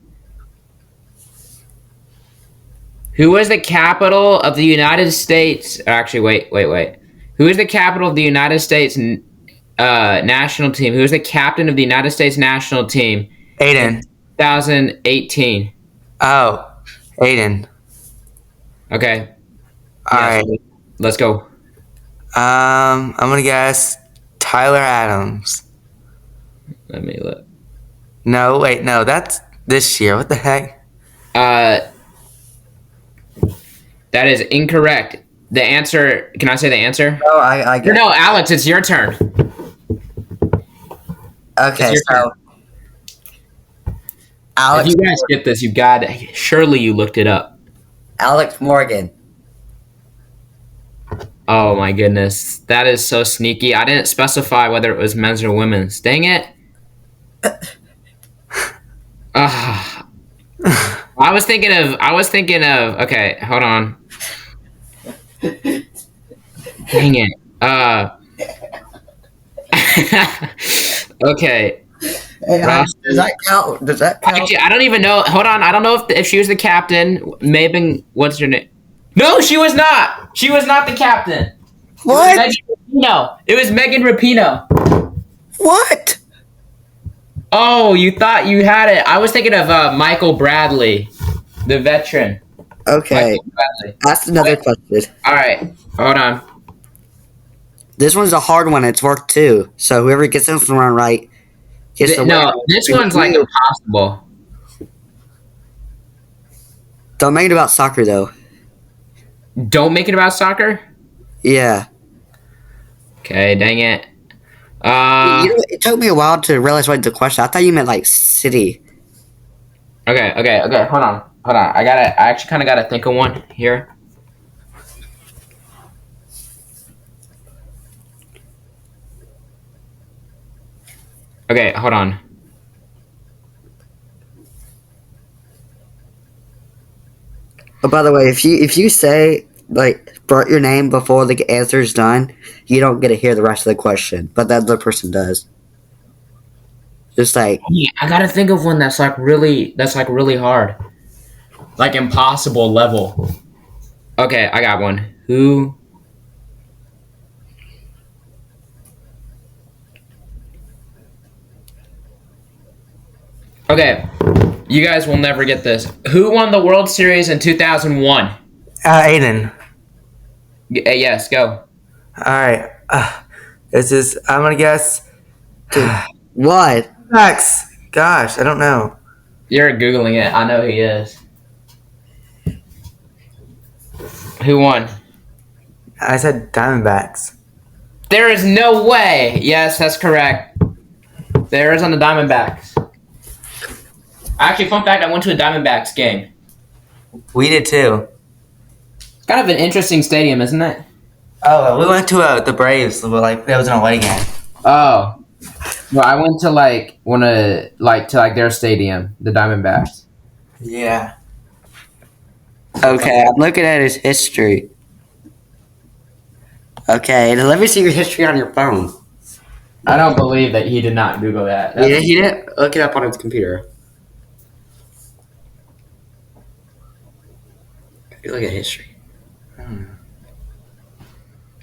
Who is the capital of the United States? Actually, wait. Who is the capital of the United States national team? Who is the captain of the United States national team? Aiden. 2018. Oh, Aiden. Okay. All right. Let's go. I'm gonna guess Tyler Adams. Let me look. No, wait, no, that's this year. What the heck? That is incorrect. The answer. Can I say the answer? No, I get. No, Alex, it's your turn. Okay, It's your so Alex. If you guys get this, you got. Surely you looked it up. Alex Morgan. Oh my goodness, that is so sneaky. I didn't specify whether it was men's or women's. Dang it. I was thinking of. Okay, hold on. Dang it. Okay. Hey, does that count? Does that count? Actually, I don't even know. Hold on. I don't know if she was the captain. May have been. What's her name? No, she was not. She was not the captain. What? It was Megan Rapinoe. What? Oh, you thought you had it. I was thinking of Michael Bradley, the veteran. Okay. Michael Bradley. That's another question. All right. Hold on. This one's a hard one. It's worked too. So whoever gets this one right gets the No, win. this one's like impossible. Don't make it about soccer though. Don't make it about soccer? Yeah. Okay, dang it. It took me a while to realize what the question. I thought you meant like city. Okay. Hold on. I actually kind of gotta think of one here. Okay, hold on. Oh, by the way, if you say like brought your name before the answer is done, you don't get to hear the rest of the question, but the other person does. Just like I gotta think of one that's like really hard, like impossible level. Okay, I got one. Who? Okay, you guys will never get this. Who won the World Series in 2001? Aiden. Yes, go. All right. This is. I'm gonna guess. what? Max. Gosh, I don't know. You're Googling it. I know he is. Who won? I said Diamondbacks. There is no way. Yes, that's correct. The Arizona Diamondbacks. Actually, fun fact, I went to a Diamondbacks game. We did too. It's kind of an interesting stadium, isn't it? Oh, we went to the Braves. Like that was an away game. Oh. Well, I went to their stadium, the Diamondbacks. Yeah. Okay, I'm looking at his history. Okay, and let me see your history on your phone. I don't believe that he did not Google that. Yeah, he didn't look it up on his computer. You look at history.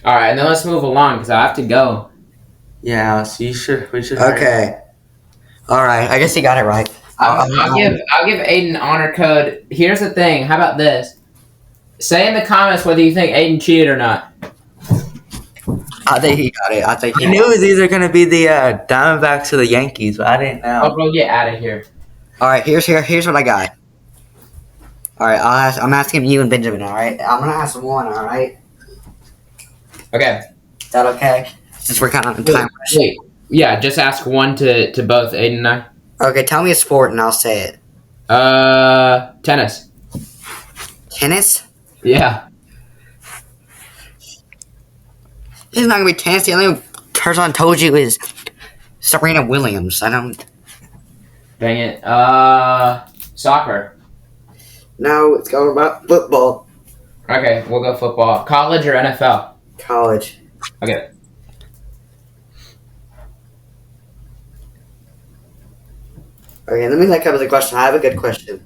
All right, and then let's move along because I have to go. Yeah, so we should. Okay. All right. I guess you got it right. I'll give Aiden honor code. Here's the thing. How about this? Say in the comments whether you think Aiden cheated or not. I think he got it. I knew it was either going to be the Diamondbacks or the Yankees, but I didn't know. We'll get out of here. All right, here's what I got. All right, I'm asking you and Benjamin. All right, I'm gonna ask one. All right, Okay. is that okay? Since we're kind of on time. Wait. Yeah, just ask one to both Aiden and I. Okay, tell me a sport and I'll say it. Tennis. Tennis? Yeah. It's not gonna be tennis. The only person I told you is Serena Williams. I don't. Dang it. Soccer. No, it's going about football. Okay, we'll go football. College or NFL? College. Okay. Okay, let me look up the question. I have a good question.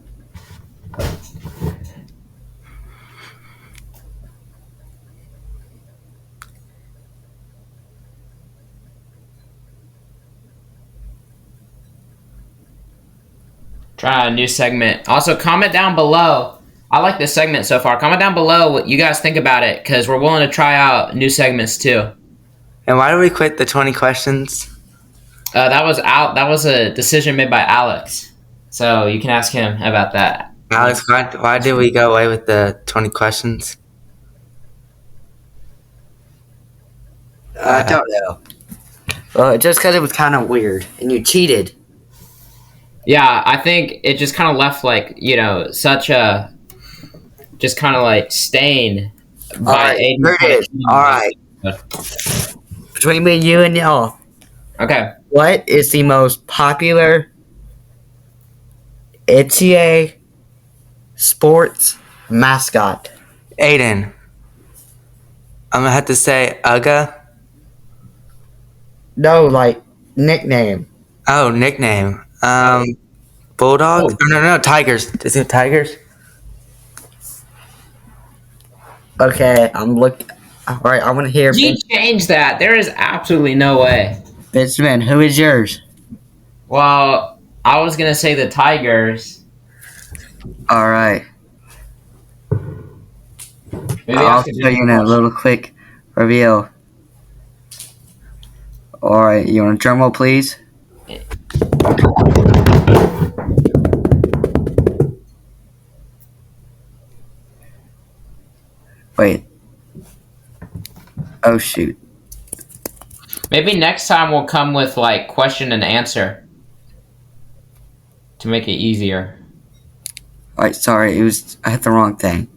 Try a new segment. Also, comment down below. I like this segment so far. Comment down below what you guys think about it because we're willing to try out new segments too. And why did we quit the 20 questions? That was a decision made by Alex. So you can ask him about that. Alex, why did we go away with the 20 questions? I don't know. Well, just because it was kind of weird, and you cheated. Yeah, I think it just kind of left such a just kind of like stain by Aiden. Here it is. All right. Between me and you and y'all. Okay. What is the most popular ETA sports mascot? Aiden. I'm gonna have to say Uga. No, like nickname. Oh, nickname. Bulldogs? Oh. No, Tigers. Is it Tigers? Okay, I'm looking. All right, I want to hear. You changed that. There is absolutely no way. Benjamin, who is yours? Well, I was gonna say the Tigers. All right. Maybe I'll show you in a little quick reveal. All right, you want a drum roll, please? Wait. Oh, shoot. Maybe next time we'll come with like question and answer to make it easier. All right, sorry, I hit the wrong thing.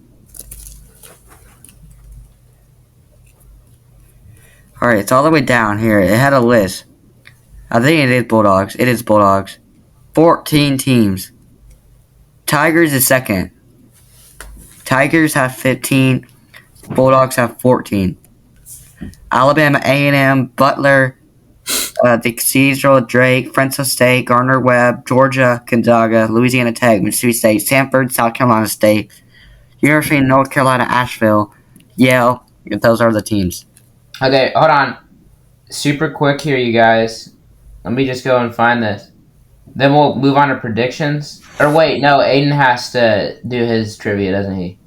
All right, it's all the way down here. It had a list. I think it is Bulldogs. It is Bulldogs. 14 teams. Tigers is second. Tigers have 15. Bulldogs have 14. Alabama, A&M, Butler, the Cathedral, Drake, Fresno State, Gardner-Webb, Georgia, Gonzaga, Louisiana Tech, Mississippi State, Stanford, South Carolina State, University of North Carolina, Asheville, Yale. Those are the teams. Okay, hold on. Super quick here, you guys. Let me just go and find this. Then we'll move on to predictions. Or wait, no, Aiden has to do his trivia, doesn't he?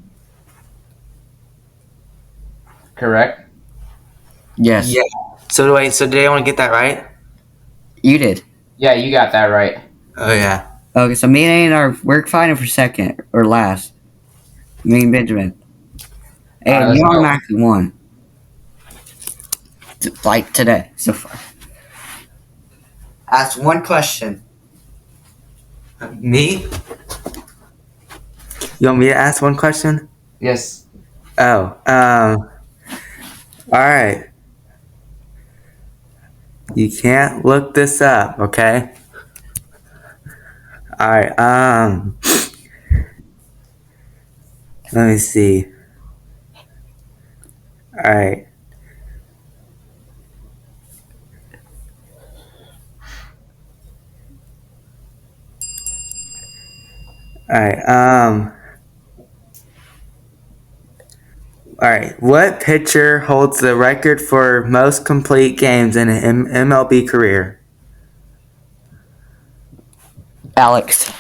Correct? Yes. Yeah. So did anyone get that right? You did. Yeah, you got that right. Oh yeah. Okay, so me and Aiden we're fighting for second or last. Me and Benjamin. And you automatically won. Like today, so far. Ask one question. Me? You want me to ask one question? Yes. Oh, alright. You can't look this up, okay? Alright, let me see. Alright. Alright, All right. What pitcher holds the record for most complete games in an MLB career? Alex.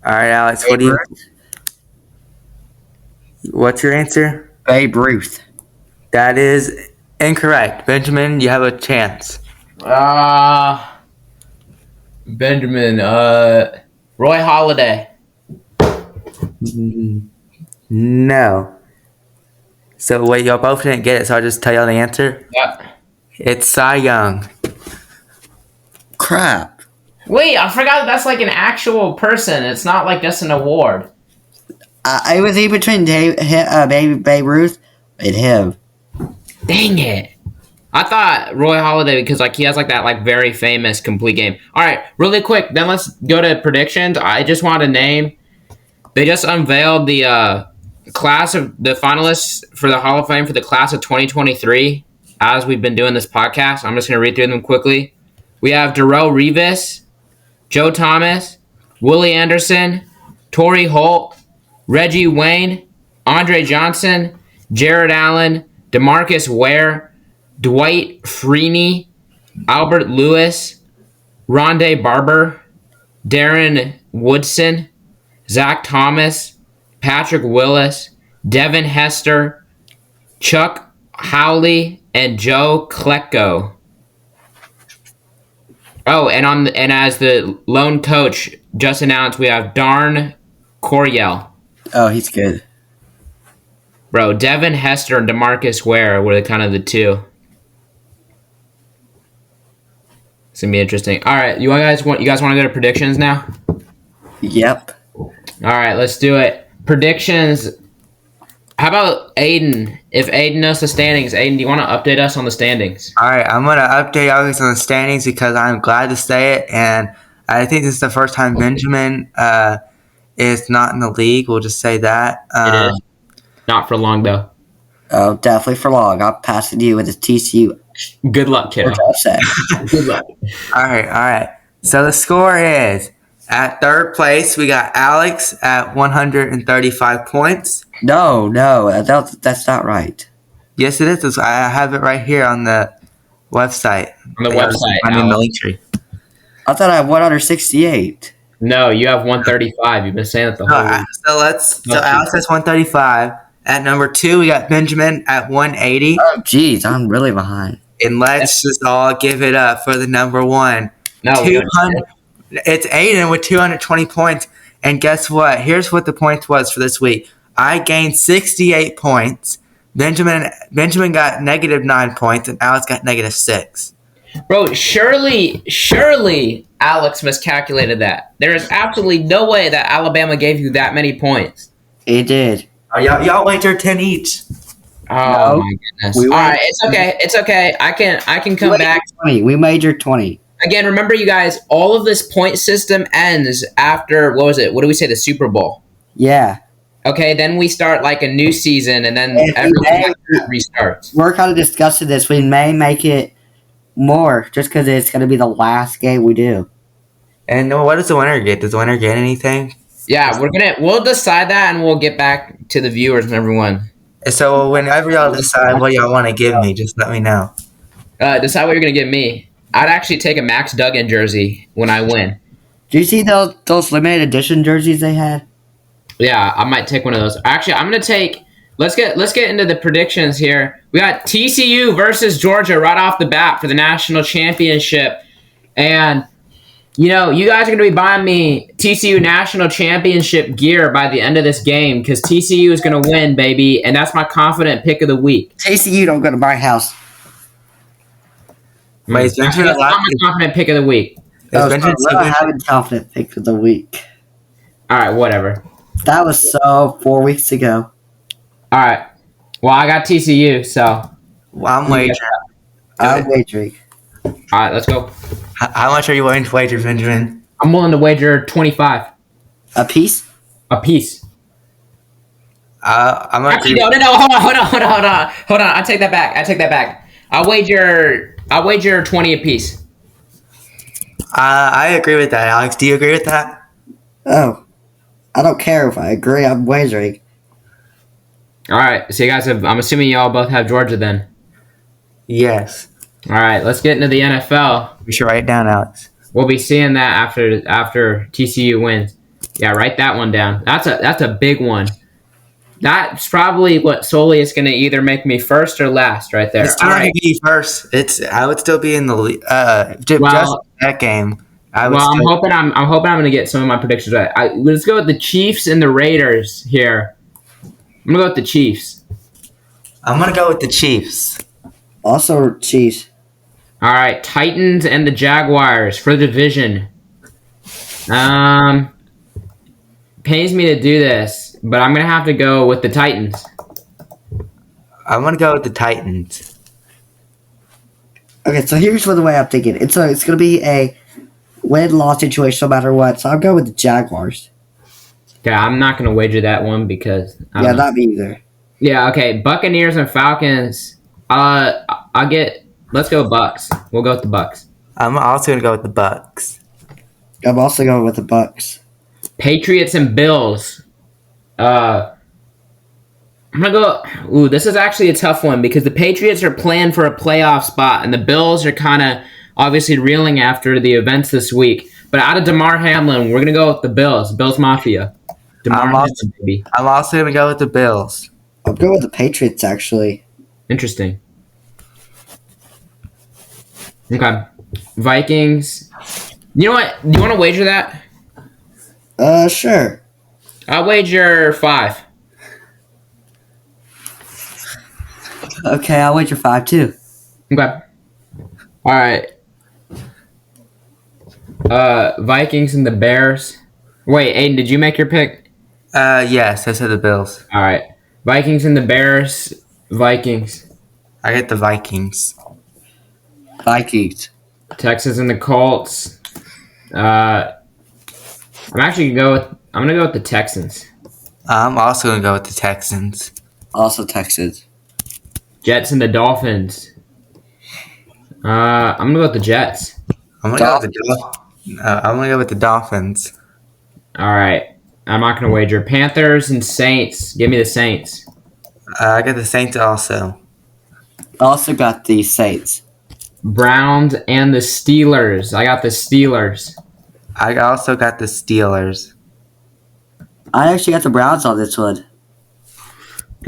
All right, Alex. What's your answer? Babe Ruth. That is incorrect. Benjamin, you have a chance. Benjamin. Roy Halladay. No. So wait, y'all both didn't get it, so I'll just tell y'all the answer. Yep. It's Cy Young. Crap. Wait, I forgot that's like an actual person. It's not like just an award. I was in between Babe Ruth and him. Dang it. I thought Roy Halladay because like he has like that like very famous complete game. All right, really quick. Then let's go to predictions. I just want to name. They just unveiled the class of the finalists for the Hall of Fame for the class of 2023. As we've been doing this podcast, I'm just going to read through them quickly. We have Darrell Revis, Joe Thomas, Willie Anderson, Torrey Holt, Reggie Wayne, Andre Johnson, Jared Allen, DeMarcus Ware, Dwight Freeney, Albert Lewis, Rondé Barber, Darren Woodson, Zach Thomas, Patrick Willis, Devin Hester, Chuck Howley, and Joe Klecko. Oh, and as the lone coach just announced, we have Darn Coryell. Oh, he's good. Bro, Devin Hester and DeMarcus Ware were kind of the two. It's gonna be interesting. All right, you guys want to go to predictions now? Yep. All right, let's do it. Predictions. How about Aiden? If Aiden knows the standings, Aiden, do you want to update us on the standings? All right, I'm going to update y'all guys on the standings because I'm glad to say it, and I think this is the first time Benjamin is not in the league. We'll just say that. It is. Not for long, though. Oh, definitely for long. I'll pass it to you with the TCU. Good luck, kiddo. Good luck. All right. So the score is, at third place, we got Alex at 135 points. No, that's not right. Yes, it is. I have it right here on the website. On the website. I'm in the link tree. I thought I had 168. No, you have 135. You've been saying it the whole week. So Alex has 135. At number 2, we got Benjamin at 180. Oh, geez, I'm really behind. And let's just all give it up for the number 1. No, 200. It's Aiden with 220 points. And guess what? Here's what the points was for this week. I gained 68 points. Benjamin got negative 9 points, and Alex got negative 6. Bro, surely Alex miscalculated that. There is absolutely no way that Alabama gave you that many points. It did. Y'all wagered 10 each. Oh No. my goodness! All right, it's okay. I can come back. 20. We majored 20. Again, remember, you guys, all of this point system ends after, what was it? What do we say, the Super Bowl? Yeah. Okay, then we start like a new season, and then everything restarts. We're kind of discussing this. We may make it more just because it's going to be the last game we do. And what does the winner get? Does the winner get anything? Yeah, we'll decide that, and we'll get back to the viewers and everyone. So whenever y'all decide what y'all want to give me, just let me know. Decide what you're going to give me. I'd actually take a Max Duggan jersey when I win. Do you see those limited edition jerseys they had? Yeah, I might take one of those. Actually, I'm going to take – let's get into the predictions here. We got TCU versus Georgia right off the bat for the national championship. And, you know, you guys are going to be buying me TCU national championship gear by the end of this game because TCU is going to win, baby, and that's my confident pick of the week. TCU don't go to my house. Wait, That's not my confident pick of the week. I having confident pick of the week. All right, whatever. That was so 4 weeks ago. All right. Well, I got TCU, so. Well, I'm wagering. I'm wagering. All right, let's go. How much are you willing to wager, Benjamin? I'm willing to wager 25 A piece? a piece. I'm gonna Actually, no. Hold on. I take that back. I'll wager 20 a piece. I agree with that, Alex. Do you agree with that? Oh. I don't care if I agree. I'm wagering. All right. So you guys have. I'm assuming y'all both have Georgia then. Yes. All right. Let's get into the NFL. We should write it down, Alex. We'll be seeing that after TCU wins. Yeah, write that one down. That's a big one. That's probably what solely is going to either make me first or last right there. It's still All not gonna right. be first. I would still be in the just Well, that game. I would well, still. I'm hoping I'm going to get some of my predictions right. Let's go with the Chiefs and the Raiders here. I'm going to go with the Chiefs. I'm gonna go with the Chiefs. Also, Chiefs. All right, Titans and the Jaguars for the division. Pains me to do this, but I'm going to have to go with the Titans. I'm gonna go with the Titans. Okay, so here's the way I'm thinking. It's gonna be a win-loss situation no matter what. So I'll go with the Jaguars. Okay, I'm not going to wager that one because I don't Yeah, know. not me either. Yeah, okay. Buccaneers and Falcons. Let's go Bucks. We'll go with the Bucks. I'm also gonna go with the Bucks. I'm also going with the Bucks. Patriots and Bills. I'm gonna go. Ooh, this is actually a tough one because the Patriots are playing for a playoff spot, and the Bills are kind of obviously reeling after the events this week. But out of Damar Hamlin, we're gonna go with the Bills. Bills Mafia. Damar I'm Hamlin, also, baby. I'm also gonna go with the Bills. I'll go with the Patriots, actually. Interesting. Okay. Vikings. You know what? Do you want to wager that? Sure. I'll wager 5. Okay, I'll wager 5 too. Okay. All right. Vikings and the Bears. Wait, Aiden, did you make your pick? Yes, I said the Bills. All right. Vikings and the Bears. Vikings. I get the Vikings. Vikings. Texans and the Colts. I'm gonna go with the Texans. I'm also gonna go with the Texans. Also Texans. Jets and the Dolphins. I'm gonna go with the Jets. I'm gonna go with the Dolphins. All right. I'm not gonna wager. Panthers and Saints. Give me the Saints. I got the Saints also. Also got the Saints. Browns and the Steelers. I got the Steelers. I also got the Steelers. I actually got the Browns on this one.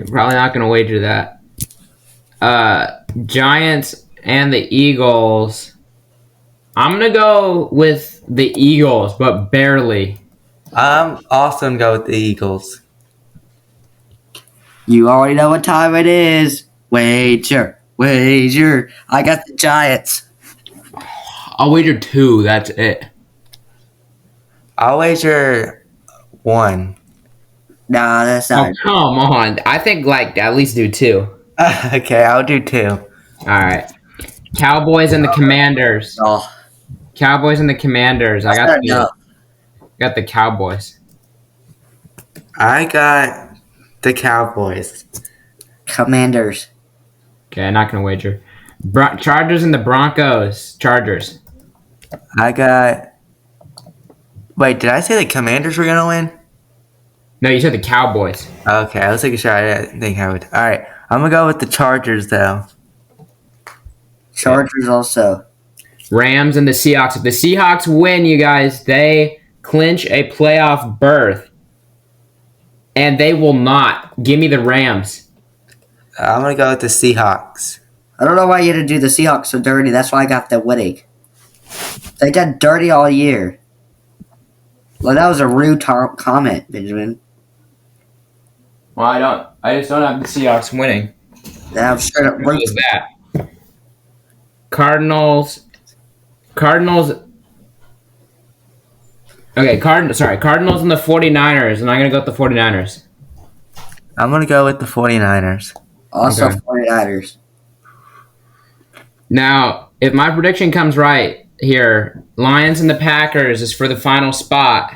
Probably not gonna wager that. Giants and the Eagles. I'm gonna go with the Eagles, but barely. I'm also gonna go with the Eagles. You already know what time it is. Wager. Wager. I got the Giants. I'll wager 2. That's it. I'll wager 1. Nah, that's Oh, not. come on. I think, at least do 2. Okay, I'll do 2. All right. Cowboys and the Commanders. Oh, Cowboys and the Commanders. I that's not got the Cowboys. I got the Cowboys. Commanders. Okay, not gonna wager. Chargers and the Broncos. Chargers. I got. Wait, did I say the Commanders were gonna win? No, you said the Cowboys. Okay, I was making sure. I didn't think I would. All right, I'm gonna go with the Chargers though. Chargers also. Rams and the Seahawks. If the Seahawks win, you guys, they clinch a playoff berth. And they will not. Give me the Rams. I'm gonna go with the Seahawks. I don't know why you had to do the Seahawks so dirty. That's why I got them winning. They did dirty all year. Well, that was a rude comment, Benjamin. Well, I just don't have the Seahawks winning. That was straight up What rude. was that? Cardinals. Okay, Cardinals and the 49ers, and I'm going to go with the 49ers. I'm gonna go with the 49ers. Also, Okay. 49ers. Now, if my prediction comes right here, Lions and the Packers is for the final spot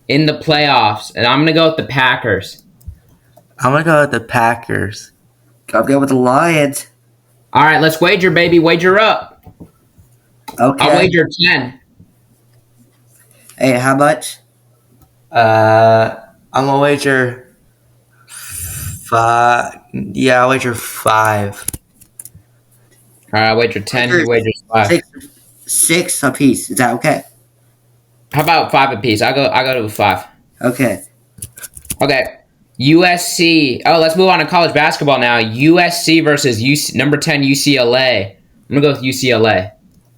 in the playoffs, and I'm going to go with the Packers. I'm gonna go with the Packers. I'll go with the Lions. All right, let's wager, baby. Wager up. Okay. I'll wager 10. Hey, how much? I'm gonna wager 5. Yeah, I'll wager 5. All right, I wager 10. He wagers 5. 6 apiece. Is that okay? How about 5 apiece? I go to 5. Okay. Okay. USC. Oh, let's move on to college basketball now. USC versus number 10 UCLA. I'm gonna go with UCLA.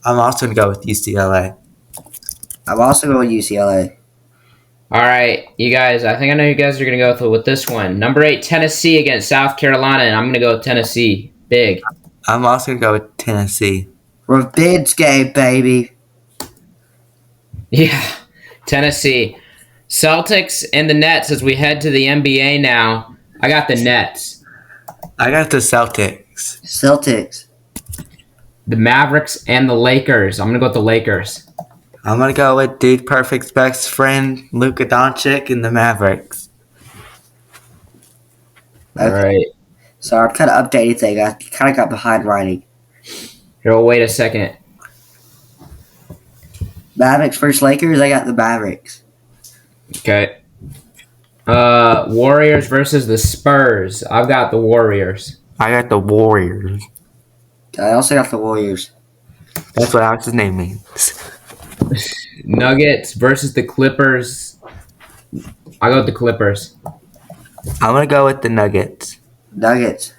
I'm also going to go with UCLA. I'm also going with UCLA. All right, you guys. I think I know you guys are gonna go with this one. Number 8 Tennessee against South Carolina, and I'm gonna go with Tennessee. Big. I'm also going to go with Tennessee. Revenge game, baby. Yeah, Tennessee. Celtics and the Nets as we head to the NBA now. I got the Nets. I got the Celtics. Celtics. The Mavericks and the Lakers. I'm going to go with the Lakers. I'm going to go with Dude Perfect's best friend, Luka Doncic, and the Mavericks. All right. So I'm kind of updating things. I kind of got behind writing. Here, we'll wait a second. Mavericks versus Lakers. I got the Mavericks. Okay. Warriors versus the Spurs. I've got the Warriors. I got the Warriors. I also got the Warriors. That's what Alex's name means. Nuggets versus the Clippers. I go with the Clippers. I'm going to go with the Nuggets. Nuggets.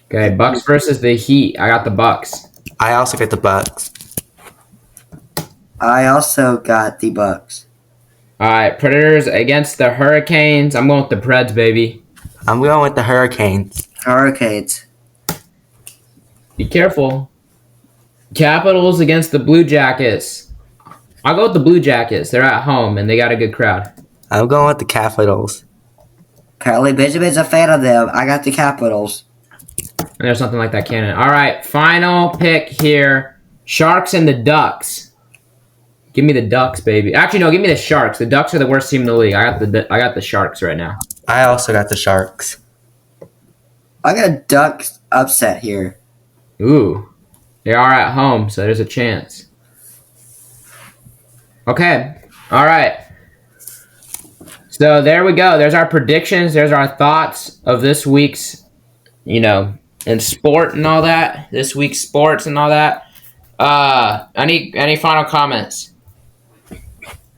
Okay, Bucks versus the Heat. I got the Bucks. I also get the Bucks. I also got the Bucks. All right, Predators against the Hurricanes. I'm going with the Preds, baby. I'm going with the Hurricanes. Hurricanes. Be careful. Capitals against the Blue Jackets. I'll go with the Blue Jackets. They're at home, and they got a good crowd. I'm going with the Capitals. Apparently Benjamin's a fan of them. I got the Capitals. And there's something like that cannon. All right, final pick here. Sharks and the Ducks. Give me the Ducks, baby. Actually, no, give me the Sharks. The Ducks are the worst team in the league. I got the Sharks right now. I also got the Sharks. I got a Ducks upset here. Ooh. They are at home, so there's a chance. Okay. All right. So there we go. There's our predictions. There's our thoughts of this week's, in sport and all that. This week's sports and all that. Any final comments?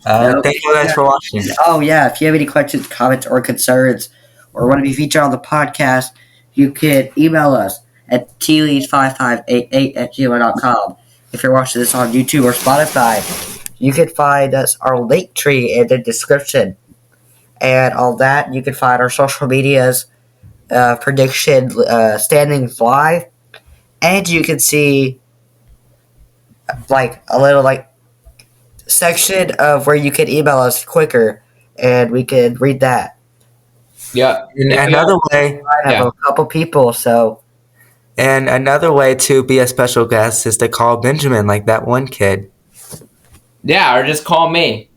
Thank you guys for watching. Oh, yeah. If you have any questions, comments, or concerns, or want to be featured on the podcast, you can email us at tleads5588@gmail.com. If you're watching this on YouTube or Spotify, you can find us our link tree in the description. And on that, you can find our social medias, prediction, standings live, and you can see a little section of where you can email us quicker, and we can read that. Yeah. And another way, I have a couple people, so. And another way to be a special guest is to call Benjamin, like that one kid. Yeah, or just call me.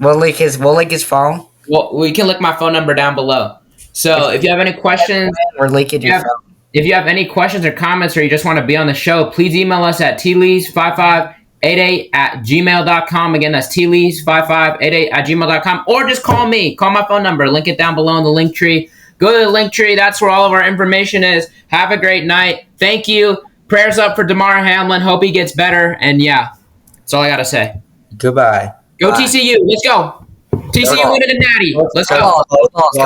We'll link his phone. Well, we can link my phone number down below. So if you have any questions, we're linking your phone. If you have any questions or comments, or you just want to be on the show, please email us at tlees5588@gmail.com. Again, that's tlees5588@gmail.com. Or just call me. Call my phone number. Link it down below in the link tree. Go to the link tree. That's where all of our information is. Have a great night. Thank you. Prayers up for Damar Hamlin. Hope he gets better. And yeah, that's all I got to say. Goodbye. Go TCU. Let's go. TCU winning the natty. Let's go. Go Vols.